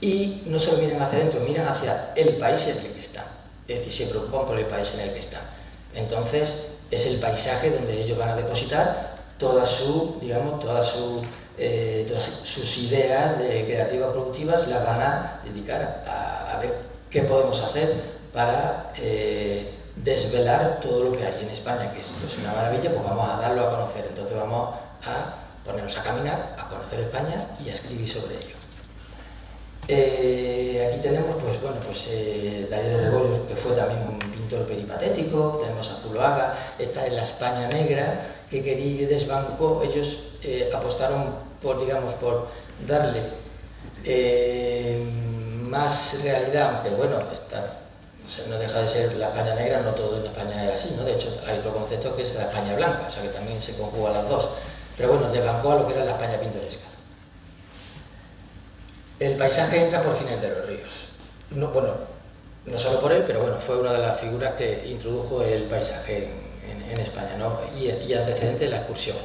Y no solo miran hacia adentro, miran hacia el país en el que están. Es decir, se preocupan por el país en el que están. Entonces, es el paisaje donde ellos van a depositar todas sus ideas creativas, productivas, las van a dedicar a ver qué podemos hacer para desvelar todo lo que hay en España, que es una maravilla, pues vamos a darlo a conocer. Entonces vamos a ponernos a caminar, a conocer España y a escribir sobre ello. Aquí tenemos, pues bueno, Darío de Rebollos, que fue también un pintor peripatético, tenemos a Zuloaga, esta es la España negra, que quería desbancó, ellos apostaron por, digamos, por darle más realidad, aunque bueno, no deja de ser la España negra, no todo en España es así, ¿no? De hecho, hay otro concepto que es la España blanca, o sea que también se conjugan las dos, pero bueno, desbancó a lo que era la España pintoresca. El paisaje entra por Ginés de los Ríos. No solo por él, pero bueno, fue una de las figuras que introdujo el paisaje en España, ¿no? Y antecedente de la excursión.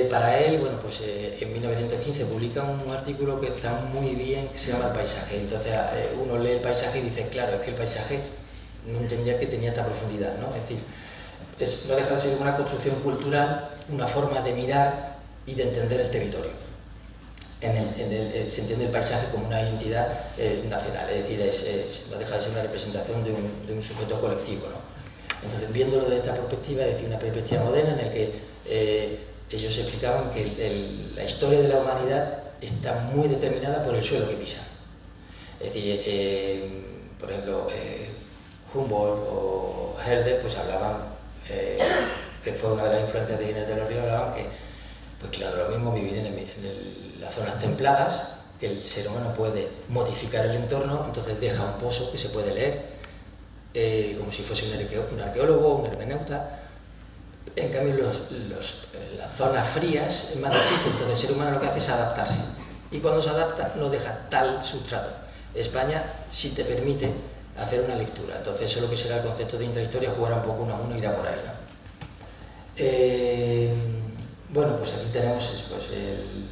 Para él, bueno, pues en 1915 publica un artículo que está muy bien, que se llama El paisaje. Entonces uno lee el paisaje y dice, claro, es que el paisaje no entendía que tenía esta profundidad, ¿no? Es decir, no deja de ser una construcción cultural, una forma de mirar y de entender el territorio. Se entiende el paisaje como una identidad nacional, es decir, no deja de ser una representación de un sujeto colectivo, ¿no? Entonces, viéndolo desde esta perspectiva, es decir, una perspectiva moderna en la que ellos explicaban que la historia de la humanidad está muy determinada por el suelo que pisa. Es decir, por ejemplo, Humboldt o Herder pues hablaban, que fue una de las influencias de Ginés de los Ríos, hablaban que, pues claro, lo mismo vivir en las zonas templadas, que el ser humano puede modificar el entorno, entonces deja un pozo que se puede leer, como si fuese un arqueólogo, un hermeneuta. En cambio, las zonas frías es más difícil, entonces el ser humano lo que hace es adaptarse. Y cuando se adapta, no deja tal sustrato. España sí te permite hacer una lectura, entonces eso es lo que será el concepto de intrahistoria, jugar un poco uno a uno, irá por ahí, ¿no? Bueno, pues aquí tenemos el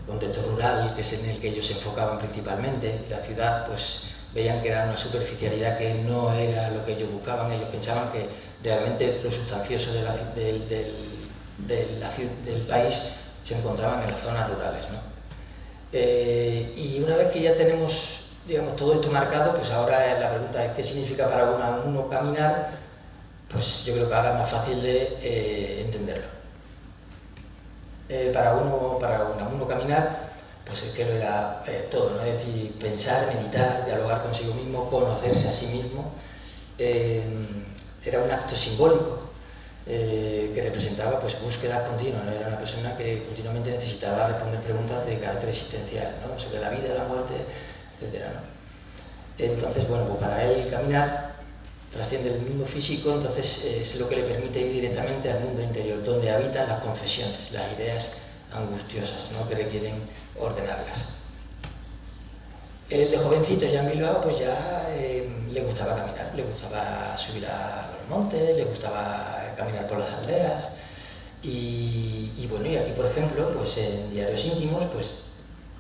contexto rural, que es en el que ellos se enfocaban principalmente. La ciudad, pues veían que era una superficialidad que no era lo que ellos buscaban. Ellos pensaban que realmente lo sustancioso del país se encontraban en las zonas rurales, ¿no? Y una vez que ya tenemos, digamos, todo esto marcado, pues ahora la pregunta es ¿qué significa para uno caminar? Pues yo creo que ahora es más fácil de entenderlo. Para uno caminar, pues es que lo era todo, ¿no? Es decir, pensar, meditar, dialogar consigo mismo, conocerse a sí mismo, era un acto simbólico que representaba pues búsqueda continua, ¿no? Era una persona que continuamente necesitaba responder preguntas de carácter existencial, ¿no? Sobre la vida, la muerte, etcétera, ¿no? Entonces, bueno, pues para él caminar trasciende el mundo físico, entonces es lo que le permite ir directamente al mundo interior, donde habitan las confesiones, las ideas angustiosas, ¿no? Que requieren ordenarlas. El de jovencito ya en Bilbao pues ya le gustaba caminar, le gustaba subir a los montes, le gustaba caminar por las aldeas y bueno, y aquí por ejemplo, pues en Diarios Íntimos, pues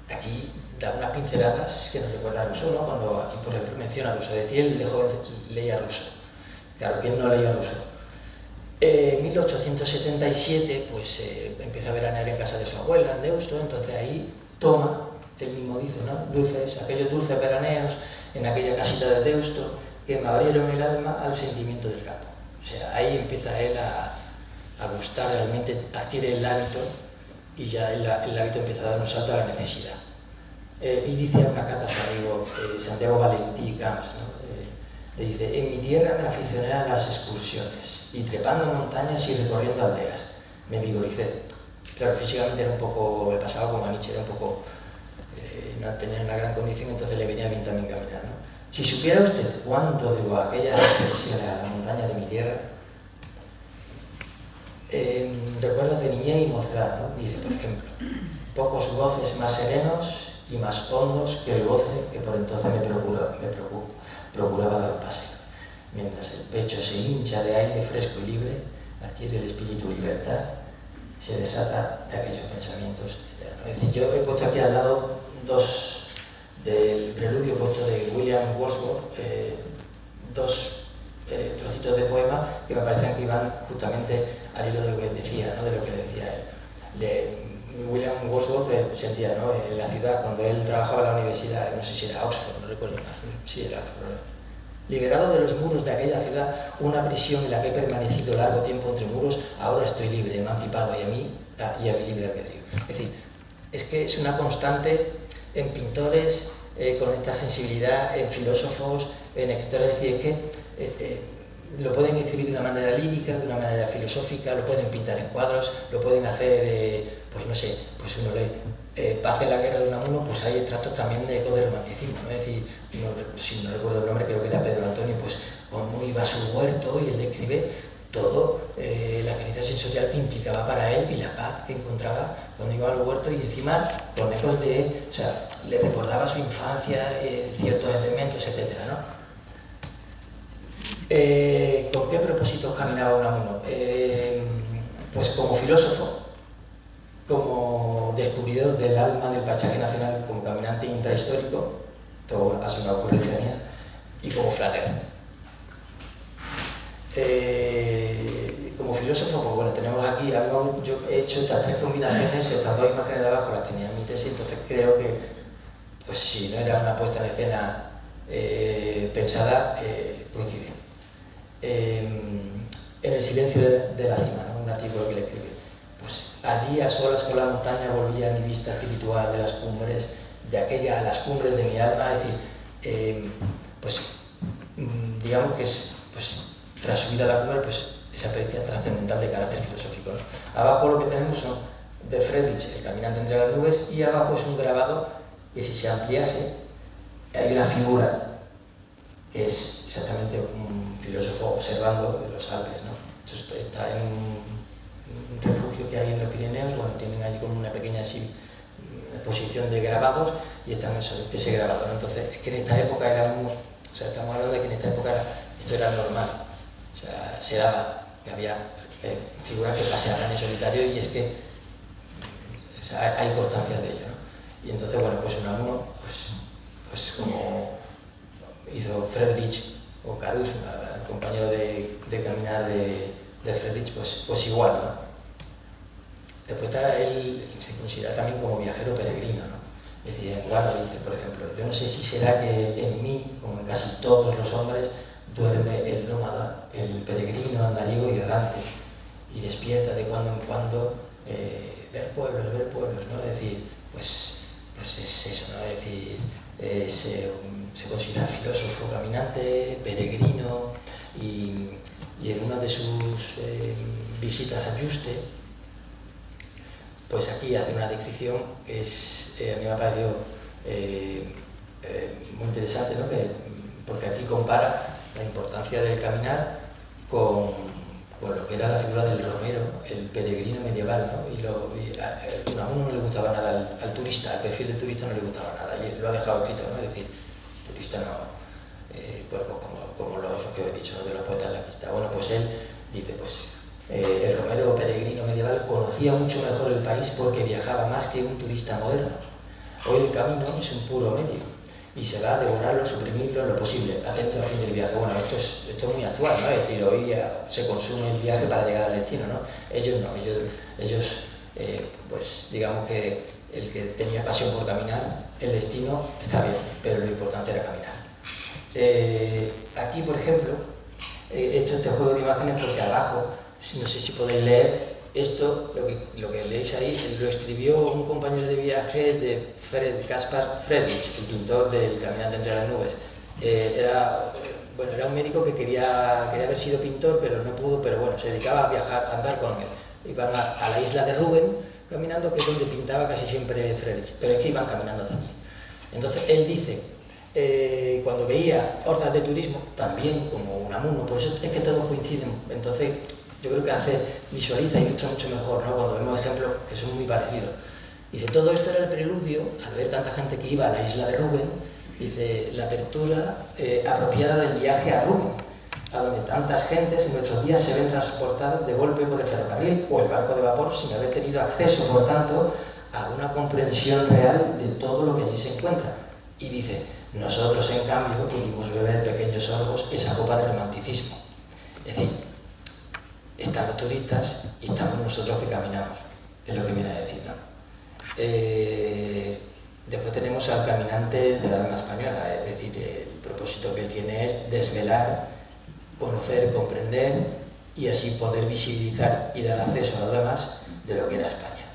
aquí da unas pinceladas que nos recuerda a Rousseau, ¿no? Cuando aquí por ejemplo menciona a Rousseau, decía él de joven leía a Rousseau, claro, ¿quién no leía a Rousseau? En 1877 pues empieza a veranear en casa de su abuela en Deusto, entonces ahí toma, él mismo dice, ¿no? Dulces, aquellos dulces veraneos en aquella casita de Deusto que me abrieron el alma al sentimiento del campo. O sea, ahí empieza él a gustar, realmente adquiere el hábito y ya el hábito empieza a dar un salto a la necesidad. Y dice una carta a su amigo Santiago Valentí Camps, ¿no? Le dice, en mi tierra me aficioné a las excursiones y trepando montañas y recorriendo aldeas. Me vigoricé. Claro, físicamente era un poco, me pasaba como a Nietzsche, era un poco, no tenía una gran condición, entonces le venía bien también caminar, ¿no? Si supiera usted cuánto debo a aquellas reflexiones a la montaña de mi tierra, recuerdos de niñez y mocedad, ¿no? Dice, por ejemplo, pocos goces más serenos y más hondos que el goce que por entonces me procuraba dar paseo. Mientras el pecho se hincha de aire fresco y libre, adquiere el espíritu libertad, se desata de aquellos pensamientos eternos. Es decir, yo he puesto aquí al lado dos del preludio puesto de William Wordsworth, dos trocitos de poema que me parecen que iban justamente al hilo de lo que decía, ¿no? De lo que le decía él. William Wordsworth sentía, ¿no? En la ciudad, cuando él trabajaba en la universidad, no sé si era Oxford, no recuerdo más, sí era Oxford. Liberado de los muros de aquella ciudad, una prisión en la que he permanecido largo tiempo entre muros, ahora estoy libre, emancipado y a mi libre albedrío. Es decir, es que es una constante en pintores con esta sensibilidad, en filósofos, en escritores, es decir, es que lo pueden escribir de una manera lírica, de una manera filosófica, lo pueden pintar en cuadros, lo pueden hacer, pues no sé, pues uno lee Paz en la guerra de Unamuno, pues hay extractos también de ecos de romanticismo, ¿no? Es decir, si no recuerdo el nombre, creo que era Pedro Antonio, pues como iba a su huerto y él describe todo, la experiencia sensorial que implicaba para él y la paz que encontraba cuando iba al huerto y encima con ecos de, o sea, le recordaba su infancia, ciertos elementos, etcétera, ¿no? ¿Con qué propósito caminaba Unamuno? Pues como filósofo, como descubridor del alma del paisaje nacional, como caminante intrahistórico, todo ha sido una ocurrencia mía, y como flanero. Como filósofo, pues bueno, tenemos aquí algo, yo he hecho estas tres combinaciones, estas dos imágenes de abajo las tenía en mi tesis, entonces creo que, pues si no era una puesta en escena pensada, coincide. En el silencio de la cima, ¿no? Un artículo que le escribí. Pues allí a solas con la montaña volvía mi vista espiritual de las cumbres, de aquella a las cumbres de mi alma, es decir, pues digamos que es, pues tras subir a la cumbre, pues esa experiencia trascendental de carácter filosófico, ¿no? Abajo lo que tenemos son de Friedrich, el caminante entre las nubes, y abajo es un grabado que si se ampliase hay una figura que es exactamente un filósofo observando los Alpes, ¿no? Entonces está en un refugio que hay en los Pirineos, bueno, tienen allí como una pequeña exposición de grabados y están ese grabado, ¿no? Entonces es que en esta época o sea, estamos hablando de que en esta época esto era normal, o sea, se daba que había figuras que paseaban en solitario y es que o sea, hay constancia de ello, ¿no? Y entonces, bueno, pues Unamuno, pues como igual, ¿no? Después está él, se considera también como viajero peregrino, ¿no? Es decir, en Guardo dice, por ejemplo, yo no sé si será que en mí, como en casi todos los hombres, duerme el nómada, el peregrino, andariego y errante, y despierta de cuando en cuando ver pueblos, ¿no? Es decir, pues es eso, ¿no? Es decir, se considera filósofo, caminante, peregrino, y en una de sus visitas a Yuste, pues aquí hace una descripción que a mí me ha parecido muy interesante, ¿no? Porque aquí compara la importancia del caminar con lo que era la figura del romero, el peregrino medieval, ¿no? A uno no le gustaba nada al turista, al perfil del turista no le gustaba nada, y lo ha dejado escrito, ¿no? Es decir, el turista no, cuerpos como los que he dicho, ¿no? De los poetas de la pista. Bueno, pues él dice, pues el romero peregrino medieval conocía mucho mejor el país porque viajaba más que un turista moderno. Hoy el camino es un puro medio y se va a devorarlo, suprimirlo lo posible, atento al fin del viaje. Bueno, esto es muy actual, ¿no? Es decir, hoy día se consume el viaje para llegar al destino, ¿no? Ellos no, ellos pues digamos que el que tenía pasión por caminar, el destino está bien, pero lo importante era caminar. Aquí, por ejemplo, he hecho este juego de imágenes porque abajo, no sé si podéis leer esto, lo que leéis ahí, lo escribió un compañero de viaje de Caspar Friedrich, el pintor del Caminante entre las nubes. Era un médico que quería haber sido pintor, pero no pudo, pero bueno, se dedicaba a viajar, a andar con él. Iban a la isla de Rügen caminando, que es donde pintaba casi siempre Friedrich, pero es que iban caminando hacia allí. Entonces él dice, cuando veía hordas de turismo, también como Unamuno, por eso es que todos coinciden. Entonces yo creo que visualiza, ilustra mucho mejor, ¿no? Cuando vemos ejemplos que son muy parecidos. Dice, todo esto era el preludio, al ver tanta gente que iba a la isla de Rügen, dice, la apertura apropiada del viaje a Rügen, a donde tantas gentes en nuestros días se ven transportadas de golpe por el ferrocarril o el barco de vapor sin haber tenido acceso, por tanto, a una comprensión real de todo lo que allí se encuentra. Y dice, nosotros en cambio pudimos beber pequeños sorbos esa copa de romanticismo. Es decir, están los turistas y estamos nosotros que caminamos, es lo que viene a decir, ¿no? Después tenemos al caminante de la alma española, es decir, el propósito que él tiene es desvelar, conocer, comprender y así poder visibilizar y dar acceso a los demás de lo que era España.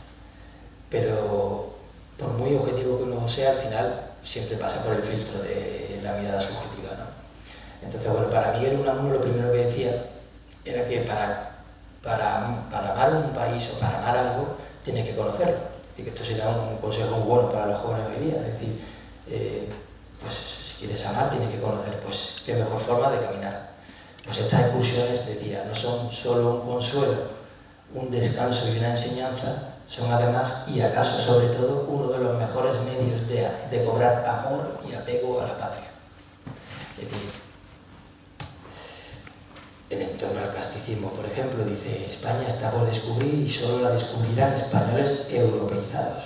Pero por muy objetivo que uno sea, al final siempre pasa por el filtro de la mirada subjetiva, ¿no? Entonces, bueno, para Miguel Unamuno lo primero que decía era que para amar un país o para amar algo, tienes que conocerlo. Es decir, que esto sería un consejo muy bueno para los jóvenes hoy día. Es decir, pues si quieres amar, tienes que conocer. Pues qué mejor forma de caminar. Pues estas excursiones, decía, no son solo un consuelo, un descanso y una enseñanza, son además, y acaso sobre todo, uno de los mejores medios de cobrar amor y apego a la patria. Es decir, en torno al casticismo, por ejemplo, dice, España está por descubrir y solo la descubrirán españoles europeizados.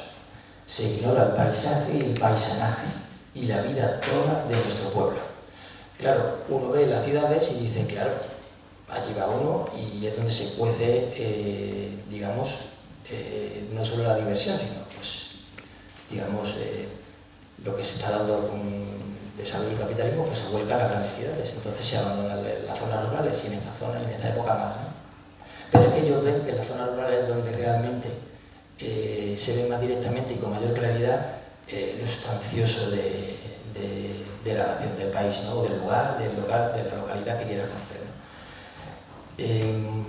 Se ignora el paisaje y el paisanaje y la vida toda de nuestro pueblo. Claro, uno ve las ciudades y dice, claro, allí va uno y es donde se cuece, digamos, no solo la diversión, sino, pues, digamos, lo que se está dando con desarrollo del capitalismo, pues se vuelca a las grandes ciudades, entonces se abandonan las zonas rurales y en esta zona, en esta época más, ¿no? Pero es que ellos ven que en las zonas rurales es donde realmente se ve más directamente y con mayor claridad lo sustancioso de la nación, del país, ¿no? Del lugar, de la localidad que quieran conocer, ¿no?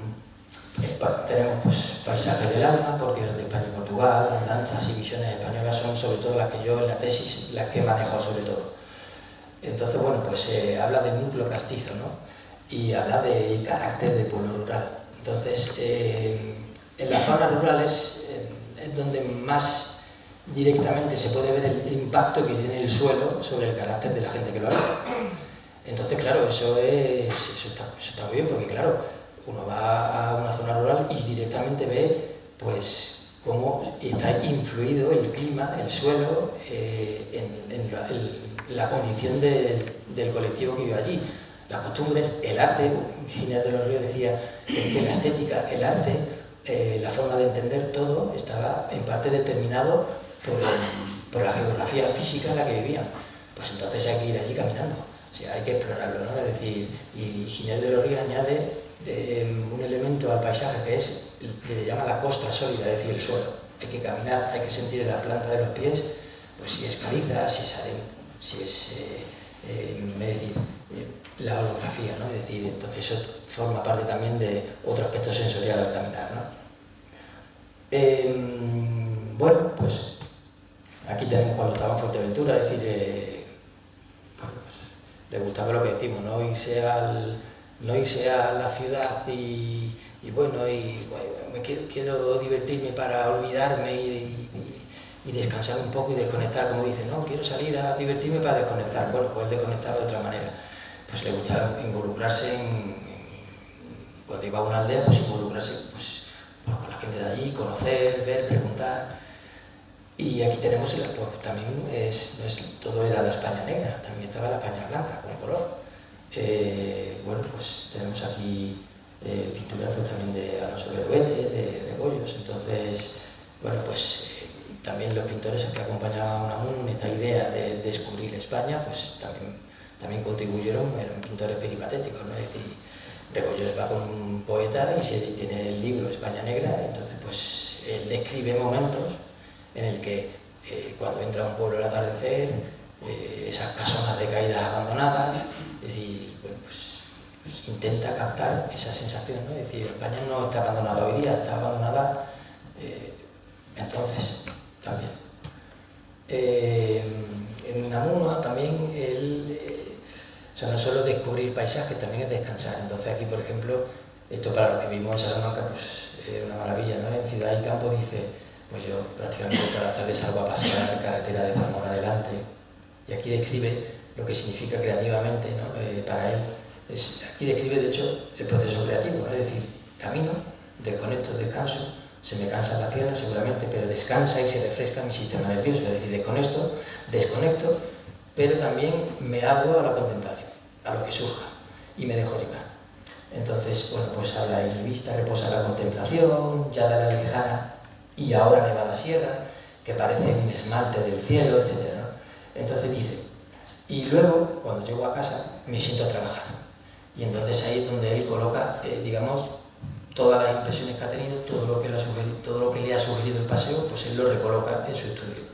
Tenemos, pues, paisajes del alma, por tierras de España y Portugal, andanzas y visiones españolas son sobre todo las que yo en la tesis, las que he manejado sobre todo. Entonces, bueno, pues habla del núcleo castizo, ¿no? Y habla del carácter del pueblo rural. Entonces, en las zonas rurales es donde más directamente se puede ver el impacto que tiene el suelo sobre el carácter de la gente que lo hace. Entonces, claro, eso está muy bien, porque claro, uno va a una zona rural y directamente ve, pues, cómo está influido el clima, el suelo, en la condición del colectivo que vive allí. Las costumbres, el arte. Ginés de los Ríos decía que la estética, el arte, la forma de entender todo estaba en parte determinado por la geografía física en la que vivían. Pues entonces hay que ir allí caminando, o sea, hay que explorarlo, ¿no? Es decir, y Ginés de los Ríos añade un elemento al paisaje que es, le llama la costra sólida, es decir, el suelo. Hay que caminar, hay que sentir en la planta de los pies, pues si es caliza, si es arena, si es, es decir, la orografía, ¿no? Es decir, entonces eso forma parte también de otro aspecto sensorial al caminar, ¿no? Bueno, pues aquí tenemos cuando estaba en Fuerteventura, es decir, bueno, pues, le gustaba lo que decimos, no irse a la ciudad y bueno, quiero divertirme para olvidarme y descansar un poco y desconectar, como dice, no, quiero salir a divertirme para desconectar. Bueno, pues desconectar de otra manera. Pues le gustaba involucrarse cuando iba a una aldea, pues involucrarse pues, bueno, con la gente de allí, conocer, ver, preguntar. Y aquí tenemos, pues también no es todo era la España negra, también estaba la España blanca, con color. Bueno, pues tenemos aquí pinturas pues, también de Alonso Berruete, de Rebollos. Entonces, bueno, pues también los pintores que acompañaban a Unamuno en esta idea de descubrir España, pues también contribuyeron, eran pintores peripatéticos, ¿no? Es decir, Rebollos va con un poeta y tiene el libro España Negra, entonces pues él describe momentos en el que cuando entra a un pueblo al atardecer, esas casonas de caídas abandonadas, es decir, bueno, pues intenta captar esa sensación, ¿no? Es decir, España no está abandonada hoy día, está abandonada entonces también. En Unamuno también o sea, no solo descubrir paisajes, también es descansar. Entonces aquí, por ejemplo, esto para los que vivimos en Salamanca, pues es una maravilla, ¿no? En Ciudad y Campo dice, pues yo prácticamente todas las tardes salgo a pasear la carretera de Zamora adelante, y aquí describe lo que significa creativamente, ¿no? Para él. Aquí describe, de hecho, el proceso creativo, ¿no? Es decir, camino, desconecto, descanso, se me cansan las piernas seguramente, pero descansa y se refresca mi sistema nervioso, es decir, desconecto, pero también me abro a la contemplación, a lo que surja, y me dejo llevar. Entonces, bueno, pues habla ahí mi vista, reposa la contemplación, ya de la lejana, y ahora nevada sierra, que parece un esmalte del cielo, etc., ¿no? Entonces dice, y luego, cuando llego a casa, me siento a trabajar. Y entonces ahí es donde él coloca, digamos, todas las impresiones que ha tenido, todo lo que le ha sugerido el paseo, pues él lo recoloca en su estudio.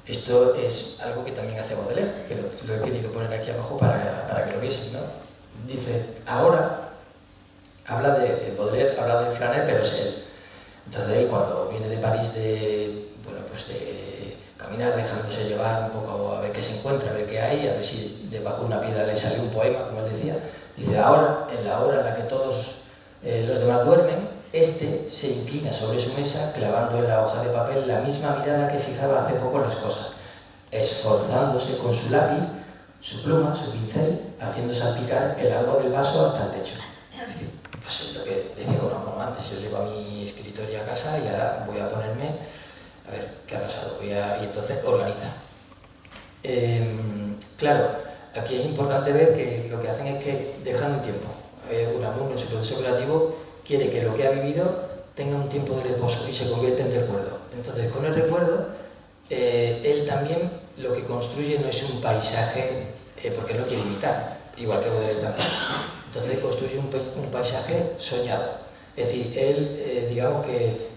Esto es algo que también hace Baudelaire, que lo he querido poner aquí abajo para que lo viesen, ¿no? Dice, ahora, Baudelaire habla de Flaner, pero es él. Entonces él, cuando viene de París de caminar, dejándose llevar un poco a ver qué se encuentra, a ver qué hay, a ver si debajo de una piedra le sale un poema, como él decía, dice, ahora, en la hora en la que todos los demás duermen, este se inclina sobre su mesa, clavando en la hoja de papel la misma mirada que fijaba hace poco las cosas, esforzándose con su lápiz, su pluma, su pincel, haciendo salpicar el agua del vaso hasta el techo. Es decir, pues es lo que decía Unamuno antes, yo llego a mi escritorio a casa y ahora voy a ponerme a ver qué ha pasado, y entonces organiza. Claro, aquí es importante ver que lo que hacen es que dejan un tiempo. Unamuno en su proceso creativo quiere que lo que ha vivido tenga un tiempo de reposo y se convierta en recuerdo. Entonces, con el recuerdo, él también lo que construye no es un paisaje, porque no quiere imitar, igual que Baudelaire también. Entonces construye un paisaje soñado. Es decir, él, digamos que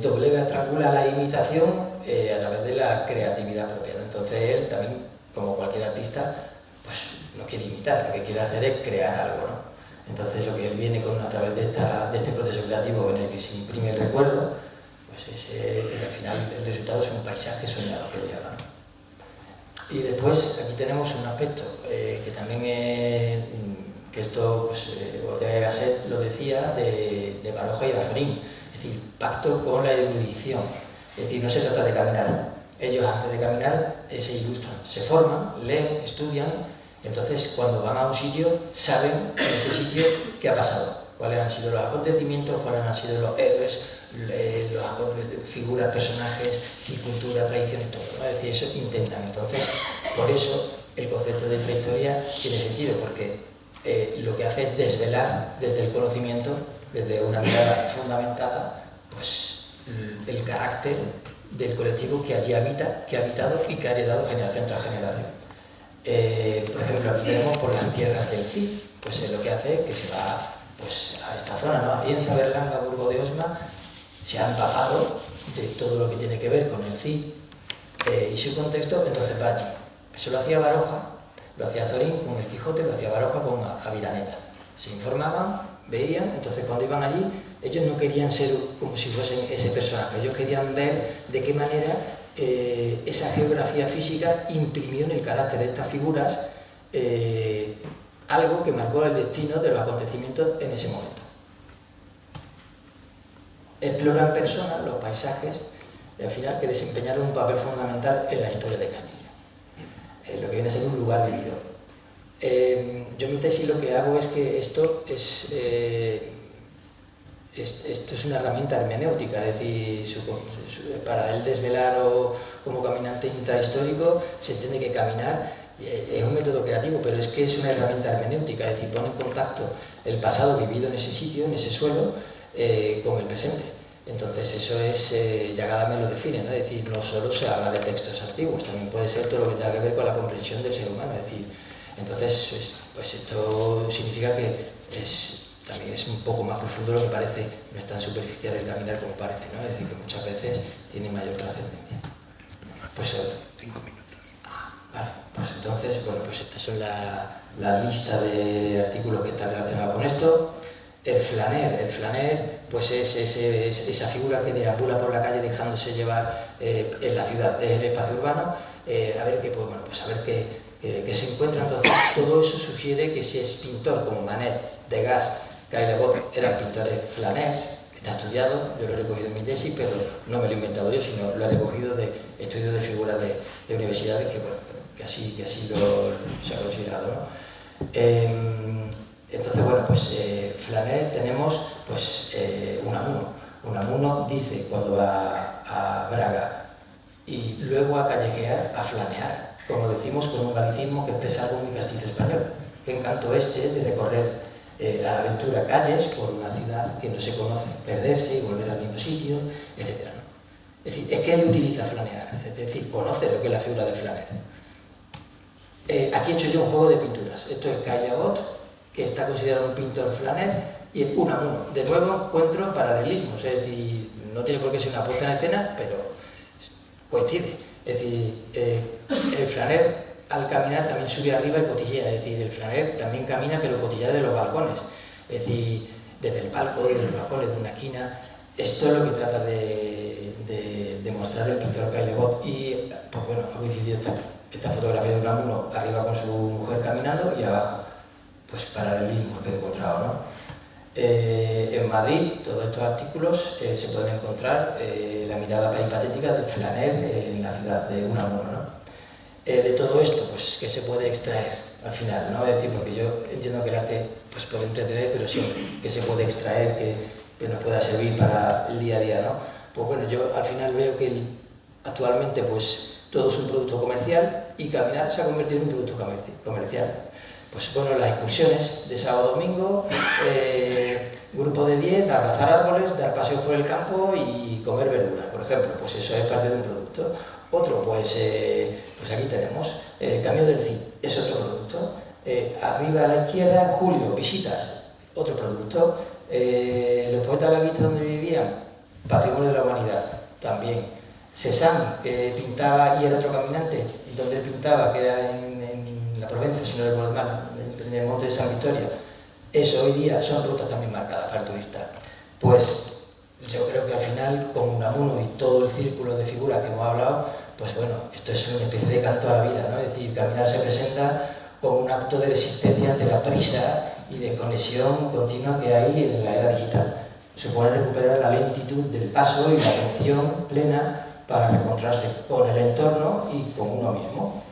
doblega, estrangula la imitación a través de la creatividad propia, ¿no? Entonces él también, como cualquier artista, pues no quiere imitar, lo que quiere hacer es crear algo, ¿no? Entonces lo que él viene a través de este proceso creativo en el que se imprime el recuerdo, pues al final el resultado es un paisaje soñado que él llama, ¿no? Y después aquí tenemos un aspecto que también que esto pues, Ortega y Gasset lo decía de Baroja y de Azorín, es decir, pacto con la erudición, es decir, no se trata de caminar, ellos antes de caminar se ilustran, se forman, leen, estudian. Entonces, cuando van a un sitio, saben en ese sitio qué ha pasado, cuáles han sido los acontecimientos, cuáles han sido los héroes, las figuras, personajes, cultura, tradiciones, todo, ¿no? Es decir, eso intentan. Entonces, por eso el concepto de prehistoria tiene sentido, porque lo que hace es desvelar desde el conocimiento desde una mirada fundamentada, pues el carácter del colectivo que allí habita, que ha habitado y que ha heredado generación tras generación. Por ejemplo, aquí tenemos por las tierras del Cid, pues lo que hace es que se va pues, a esta zona, ¿no? Acienza, Berlanga, Burgo de Osma, se ha empapado de todo lo que tiene que ver con el Cid y su contexto, entonces va allí. Eso lo hacía Baroja, lo hacía Zorín con el Quijote, lo hacía Baroja con Aviraneta. Se informaban, veían, entonces cuando iban allí, ellos no querían ser como si fuesen ese personaje, ellos querían ver de qué manera esa geografía física imprimió en el carácter de estas figuras algo que marcó el destino de los acontecimientos en ese momento. Explora en persona los paisajes, al final, que desempeñaron un papel fundamental en la historia de Castilla, lo que viene a ser un lugar vivido. Yo en mi tesis lo que hago es que esto es una herramienta hermenéutica, es decir, para él desvelar como caminante intrahistórico se entiende que caminar es un método creativo, pero es que es una herramienta hermenéutica, es decir, pone en contacto el pasado vivido en ese sitio, en ese suelo, con el presente. Entonces eso es, Yagada me lo define, ¿no? Es decir, no solo se habla de textos antiguos, también puede ser todo lo que tenga que ver con la comprensión del ser humano, es decir, entonces pues esto significa que también es un poco más profundo lo que parece, no es tan superficial el caminar como parece, ¿no? Es decir, que muchas veces tiene mayor trascendencia. Pues 5 minutos. Vale, pues entonces, bueno, pues esta son la lista de artículos que están relacionados con esto. El flaner, pues es esa figura que deambula por la calle dejándose llevar en la ciudad, en el espacio urbano, a ver qué, pues, bueno, pues a ver qué se encuentra. Entonces, todo eso sugiere que si es pintor como Manet, Degas, Caillebotte, eran pintores flaners, que está estudiado, yo lo he recogido en mi tesis, pero no me lo he inventado yo, sino lo he recogido de estudios de figuras de universidades que, bueno, que así se ha considerado, ¿no? Entonces, bueno, pues flaner tenemos pues Unamuno. Unamuno dice cuando va a Braga y luego a callejear, a flanear, como decimos con un galicismo que expresa algo muy castizo español. Qué encanto de recorrer a la aventura calles por una ciudad que no se conoce, perderse y volver al mismo sitio, etc., ¿no? Es decir, es que él utiliza flanear, es decir, conoce lo que es la figura de flaner. Aquí he hecho yo un juego de pinturas. Esto es Caillebotte, que está considerado un pintor flaner, y el Unamuno. De nuevo encuentro paralelismos, es decir, no tiene por qué ser una puesta en escena, pero coincide. Es decir, el flaner al caminar también sube arriba y cotillea, es decir, el flaner también camina pero cotillea de los balcones, es decir, desde el palco, desde los balcones, de una esquina. Esto es lo que trata de mostrar el pintor Caillebotte y, pues bueno, ha coincidido esta fotografía de Unamuno arriba con su mujer caminando y abajo, pues paralelismos que he encontrado, ¿no? En Madrid, todos estos artículos se pueden encontrar la mirada peripatética de flaner en la ciudad de Unamuno, ¿no? De todo esto, pues, ¿qué se puede extraer al final, ¿no? Es decir, porque yo entiendo que el arte pues, puede entretener, pero siempre, ¿qué se puede extraer que nos pueda servir para el día a día, ¿no? Pues bueno, yo al final veo que actualmente pues todo es un producto comercial y caminar se ha convertido en un producto comercial. Pues bueno, las excursiones de sábado domingo, grupo de 10, abrazar árboles, dar paseos por el campo y comer verduras, por ejemplo, pues eso es parte de un producto. Otro, pues aquí tenemos el camión del Cid, es otro producto. Arriba a la izquierda, Julio, visitas, otro producto. Los poetas de la Guita donde vivían, patrimonio de la humanidad, también. Cézanne, pintaba, y el otro caminante, donde él pintaba, que era en la Provenza, si no recuerdo mal, en el monte de San Victoria. Eso hoy día son rutas también marcadas para el turista. Pues yo creo que al final, con Unamuno y todo el círculo de figuras que hemos hablado, pues bueno, esto es una especie de canto a la vida, ¿no? Es decir, caminar se presenta como un acto de resistencia ante la prisa y de conexión continua que hay en la era digital. Supone recuperar la lentitud del paso y la atención plena para reencontrarse con el entorno y con uno mismo.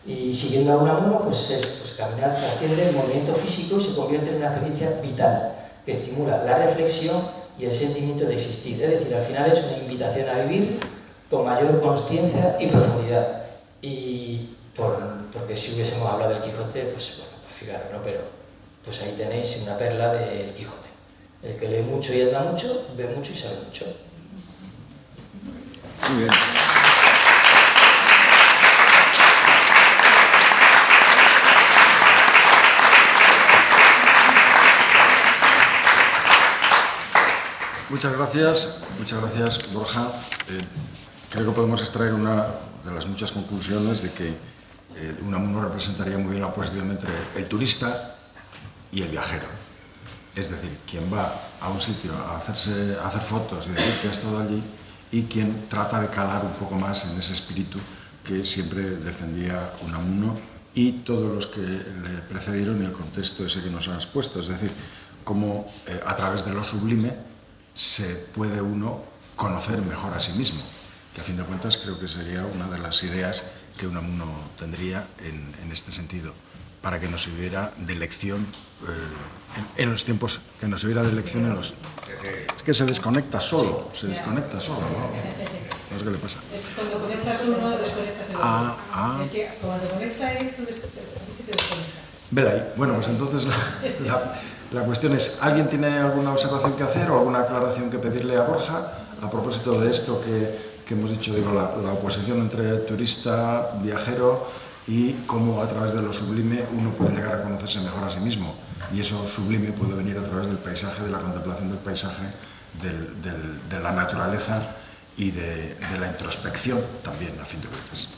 Y siguiendo a Unamuno, pues caminar trasciende el movimiento físico y se convierte en una experiencia vital que estimula la reflexión y el sentimiento de existir. Es decir, al final es una invitación a vivir con mayor consciencia y profundidad. Y porque si hubiésemos hablado del Quijote, pues bueno, pues fijaros, ¿no? Pero pues ahí tenéis una perla del Quijote. El que lee mucho y anda mucho, ve mucho y sabe mucho. Muy bien. Muchas gracias Borja. Creo que podemos extraer una de las muchas conclusiones de que Unamuno representaría muy bien la oposición entre el turista y el viajero. Es decir, quien va a un sitio a hacer fotos y decir que ha estado allí, y quien trata de calar un poco más en ese espíritu que siempre defendía Unamuno y todos los que le precedieron y el contexto ese que nos has puesto. Es decir, cómo a través de lo sublime se puede uno conocer mejor a sí mismo, que a fin de cuentas creo que sería una de las ideas que Unamuno tendría en este sentido, para que nos sirviera de lección en los tiempos, que nos sirviera de lección en los... Es que se desconecta solo, ¿no? No sé qué le pasa. Es cuando conectas uno, desconectas el otro. Es que cuando te conecta él, tú se te desconecta. Vela ahí. Bueno, pues entonces la cuestión es, ¿alguien tiene alguna observación que hacer o alguna aclaración que pedirle a Borja a propósito de esto que hemos dicho, digo, la oposición entre turista, viajero y cómo a través de lo sublime uno puede llegar a conocerse mejor a sí mismo? Y eso sublime puede venir a través del paisaje, de la contemplación del paisaje, de la naturaleza y de la introspección también, a fin de cuentas.